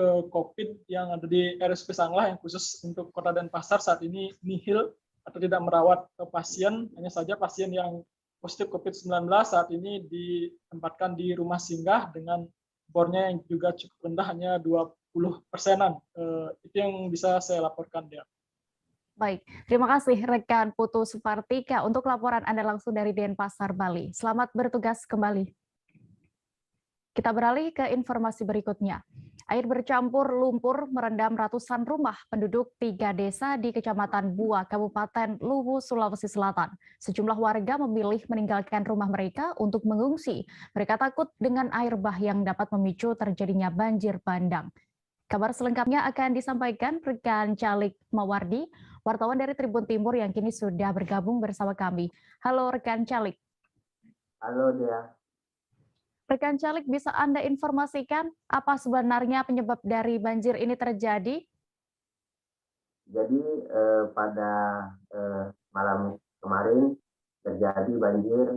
COVID yang ada di RSUP Sanglah yang khusus untuk Kota Denpasar saat ini nihil atau tidak merawat pasien, hanya saja pasien yang positif COVID-19 saat ini ditempatkan di rumah singgah dengan bornya yang juga cukup rendah, hanya 20%-an. Itu yang bisa saya laporkan ya. Baik, terima kasih rekan Putu Supartika untuk laporan Anda langsung dari Denpasar, Bali. Selamat bertugas kembali. Kita beralih ke informasi berikutnya. Air bercampur lumpur merendam ratusan rumah penduduk 3 desa di Kecamatan Bua, Kabupaten Luwu, Sulawesi Selatan. Sejumlah warga memilih meninggalkan rumah mereka untuk mengungsi. Mereka takut dengan air bah yang dapat memicu terjadinya banjir bandang. Kabar selengkapnya akan disampaikan rekan Calik Mawardi, wartawan dari Tribun Timur yang kini sudah bergabung bersama kami. Halo rekan Calik. Halo Dea. Rekan Calik, bisa Anda informasikan apa sebenarnya penyebab dari banjir ini terjadi? Jadi pada malam kemarin terjadi banjir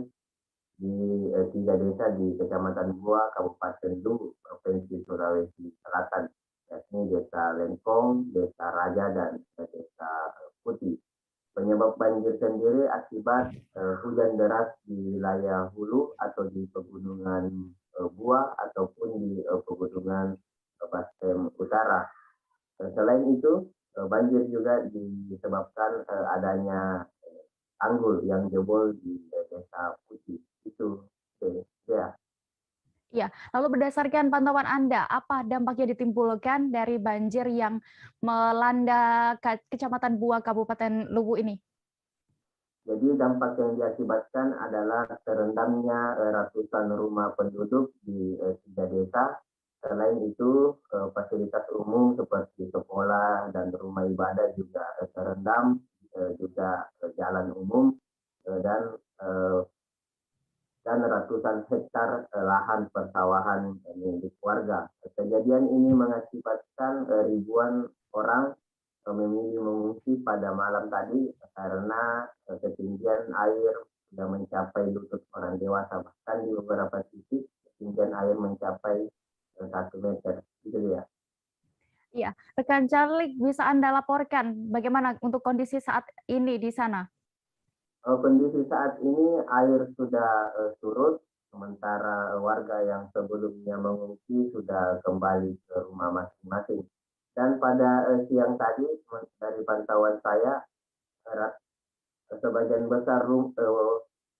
di 3 desa di Kecamatan Bua, Kabupaten Luwu, Provinsi Sulawesi Selatan, yakni Desa Lengkong, Desa Raja, dan Desa Putih. Penyebab banjir sendiri akibat hujan deras di wilayah hulu atau di pegunungan Bua ataupun di pegunungan Basem Utara. Selain itu, banjir juga disebabkan adanya tanggul yang jebol di Desa Putih. Itu ya. Ya, lalu berdasarkan pantauan Anda, apa dampak yang ditimbulkan dari banjir yang melanda Kecamatan Bua, Kabupaten Luwu ini? Jadi dampak yang diakibatkan adalah terendamnya ratusan rumah penduduk di 3 desa. Selain itu, fasilitas umum seperti sekolah dan rumah ibadah juga terendam, juga jalan umum dan ratusan hektar lahan persawahan milik warga. Kejadian ini mengakibatkan ribuan orang memilih mengungsi pada malam tadi karena ketinggian air sudah mencapai lutut orang dewasa, bahkan di beberapa titik ketinggian air mencapai 1 meter. Gitu ya. Iya, rekan Calik, bisa Anda laporkan bagaimana untuk kondisi saat ini di sana? Kondisi saat ini air sudah surut, sementara warga yang sebelumnya mengungsi sudah kembali ke rumah masing-masing. Dan pada siang tadi, dari pantauan saya, sebagian besar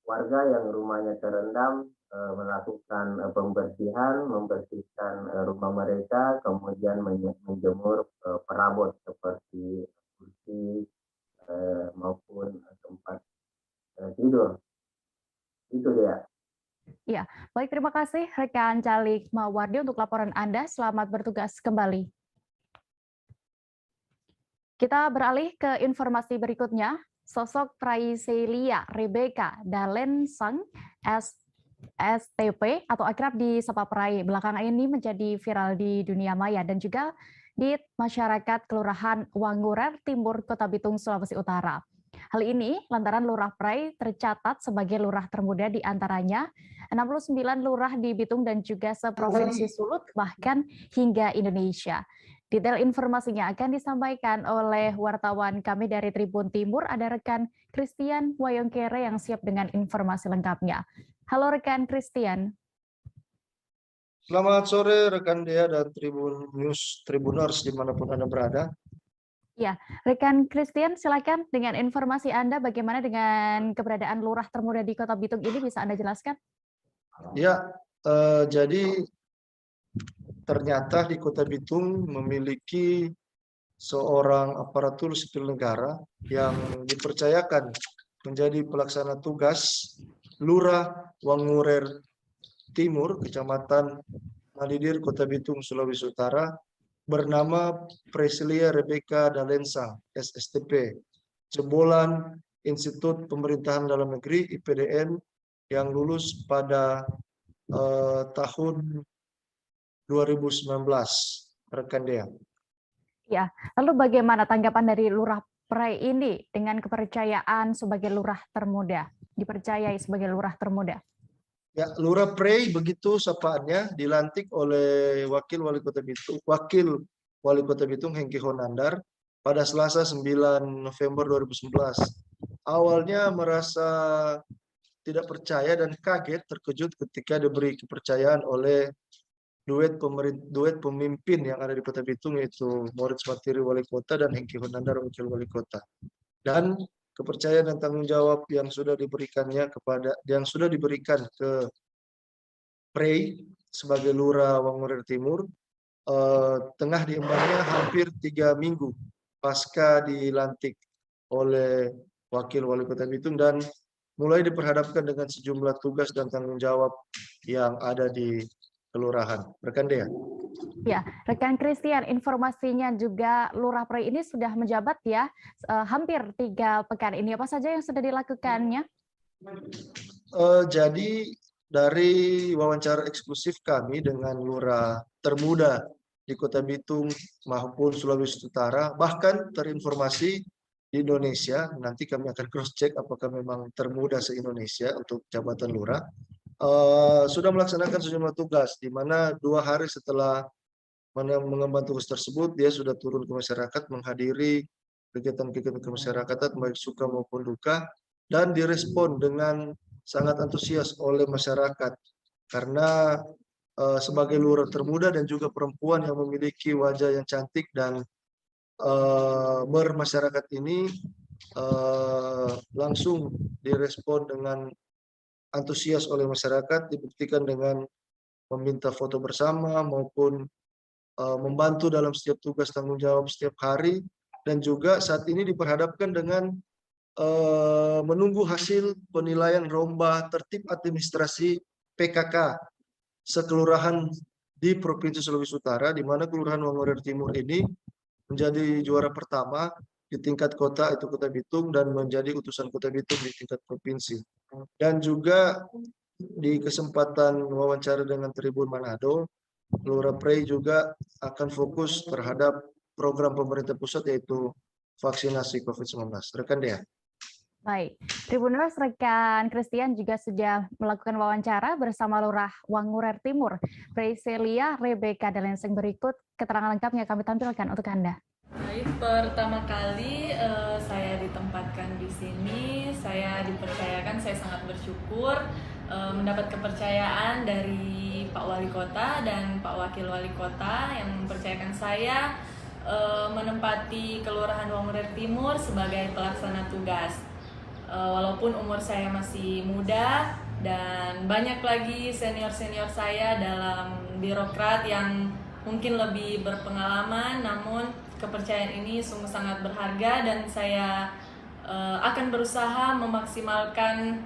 warga yang rumahnya terendam melakukan pembersihan, membersihkan rumah mereka, kemudian menjemur perabot seperti kursi maupun tempat tidur. Itu dia. Ya, baik, terima kasih rekan Calik Mawardi untuk laporan Anda. Selamat bertugas kembali. Kita beralih ke informasi berikutnya. Sosok Praiselia Rebecca Dalensang STP atau akrab disapa Prai belakangan ini menjadi viral di dunia maya dan juga di masyarakat Kelurahan Wangurer Timur, Kota Bitung, Sulawesi Utara. Hal ini lantaran Lurah Prai tercatat sebagai lurah termuda di antaranya 69 lurah di Bitung dan juga seprovinsi Sulut, bahkan hingga Indonesia. Detail informasinya akan disampaikan oleh wartawan kami dari Tribun Timur, ada rekan Christian Wayongkere yang siap dengan informasi lengkapnya. Halo rekan Christian. Selamat sore rekan Dea dan Tribun News, Tribuners dimanapun Anda berada. Ya, rekan Christian, silakan dengan informasi Anda bagaimana dengan keberadaan lurah termuda di Kota Bitung ini, bisa Anda jelaskan? Ya, jadi ternyata di Kota Bitung memiliki seorang aparatur sipil negara yang dipercayakan menjadi pelaksana tugas Lurah Wangurer Timur, Kecamatan Malidir, Kota Bitung, Sulawesi Utara, bernama Praiselia Rebecca Dalensang, SSTP, jebolan Institut Pemerintahan Dalam Negeri IPDN yang lulus pada tahun 2019, rekan Dea. Ya, lalu bagaimana tanggapan dari Lurah Prai ini dengan kepercayaan sebagai lurah termuda, dipercayai sebagai lurah termuda? Ya, Lurah Prai begitu sapaannya dilantik oleh Wakil Wali Kota Bitung Hengki Honandar pada Selasa 9 November 2011. Awalnya merasa tidak percaya dan kaget, terkejut ketika diberi kepercayaan oleh duet pemimpin yang ada di Kota Bitung, yaitu Moritz Matiri Wali Kota dan Hengki Honandar Wakil Wali Kota. Dan kepercayaan dan tanggung jawab yang sudah diberikan ke Prai sebagai Lurah Wangurer Timur tengah diembannya hampir 3 minggu pasca dilantik oleh Wakil Wali Kota Bitung dan mulai diperhadapkan dengan sejumlah tugas dan tanggung jawab yang ada di kelurahan. Rekan Dea. Ya, rekan Christian, informasinya juga Lurah Prei ini sudah menjabat ya hampir 3 pekan ini. Apa saja yang sudah dilakukannya? Jadi dari wawancara eksklusif kami dengan lurah termuda di Kota Bitung maupun Sulawesi Utara, bahkan terinformasi di Indonesia, nanti kami akan cross check apakah memang termuda se-Indonesia untuk jabatan lurah, sudah melaksanakan sejumlah tugas, di mana 2 hari setelah mengemban tugas tersebut, dia sudah turun ke masyarakat menghadiri kegiatan-kegiatan kemasyarakatan baik suka maupun duka, dan direspon dengan sangat antusias oleh masyarakat karena sebagai lurah termuda dan juga perempuan yang memiliki wajah yang cantik dan bermasyarakat ini langsung direspon dengan antusias oleh masyarakat, dibuktikan dengan meminta foto bersama maupun membantu dalam setiap tugas tanggung jawab setiap hari, dan juga saat ini diperhadapkan dengan menunggu hasil penilaian lomba tertib administrasi PKK sekelurahan di Provinsi Sulawesi Utara, di mana Kelurahan Wangurer Timur ini menjadi juara pertama di tingkat kota, itu Kota Bitung, dan menjadi utusan Kota Bitung di tingkat provinsi. Dan juga di kesempatan wawancara dengan Tribun Manado, Lurah Prei juga akan fokus terhadap program pemerintah pusat yaitu vaksinasi COVID-19. Rekan Dea. Baik, Tribuners, rekan Christian juga sudah melakukan wawancara bersama Lurah Wangurer Timur, Priscilia Rebecca Delensing. Berikut keterangan lengkapnya kami tampilkan untuk Anda. Baik, pertama kali saya ditempatkan di sini, saya dipercayakan, saya sangat bersyukur mendapat kepercayaan dari Pak Wali Kota dan Pak Wakil Wali Kota yang mempercayakan saya menempati Kelurahan Wangurer Timur sebagai pelaksana tugas. Walaupun umur saya masih muda dan banyak lagi senior-senior saya dalam birokrat yang mungkin lebih berpengalaman, namun kepercayaan ini sungguh sangat berharga dan saya akan berusaha memaksimalkan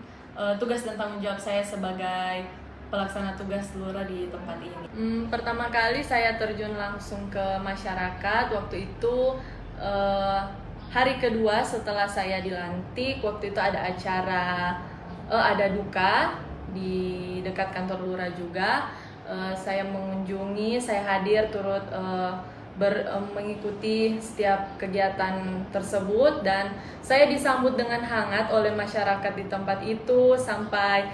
tugas dan tanggung jawab saya sebagai pelaksana tugas lurah di tempat ini. Pertama kali saya terjun langsung ke masyarakat, waktu itu hari kedua setelah saya dilantik, waktu itu ada acara, ada duka di dekat kantor lurah juga. Saya mengunjungi, saya hadir turut mengikuti setiap kegiatan tersebut dan saya disambut dengan hangat oleh masyarakat di tempat itu sampai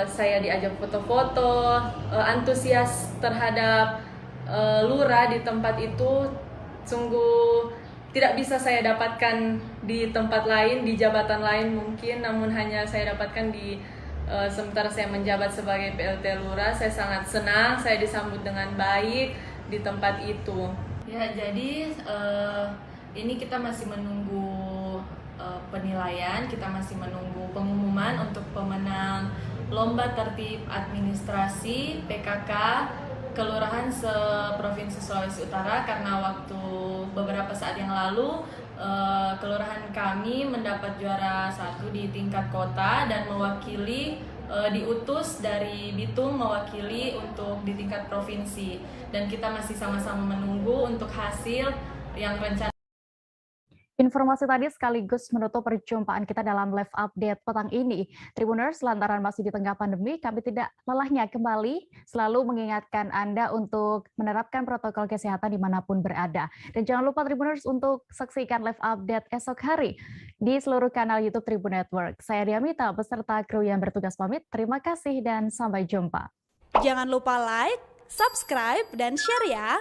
saya diajak foto-foto, antusias terhadap lurah di tempat itu sungguh tidak bisa saya dapatkan di tempat lain, di jabatan lain mungkin, namun hanya saya dapatkan di sementara saya menjabat sebagai PLT Lurah. Saya sangat senang, saya disambut dengan baik di tempat itu. Ya, jadi ini kita masih menunggu penilaian, kita masih menunggu pengumuman untuk pemenang lomba tertib administrasi PKK Kelurahan se-Provinsi Sulawesi Utara, karena waktu beberapa saat yang lalu kelurahan kami mendapat juara 1 di tingkat kota dan mewakili diutus dari Bitung mewakili untuk di tingkat provinsi, dan kita masih sama-sama menunggu untuk hasil yang rencana. Informasi tadi sekaligus menutup perjumpaan kita dalam live update petang ini. Tribuners, lantaran masih di tengah pandemi, kami tidak lelahnya kembali selalu mengingatkan Anda untuk menerapkan protokol kesehatan dimanapun berada. Dan jangan lupa Tribuners untuk saksikan live update esok hari di seluruh kanal YouTube Tribun Network. Saya Diamita beserta kru yang bertugas pamit. Terima kasih dan sampai jumpa. Jangan lupa like, subscribe, dan share ya.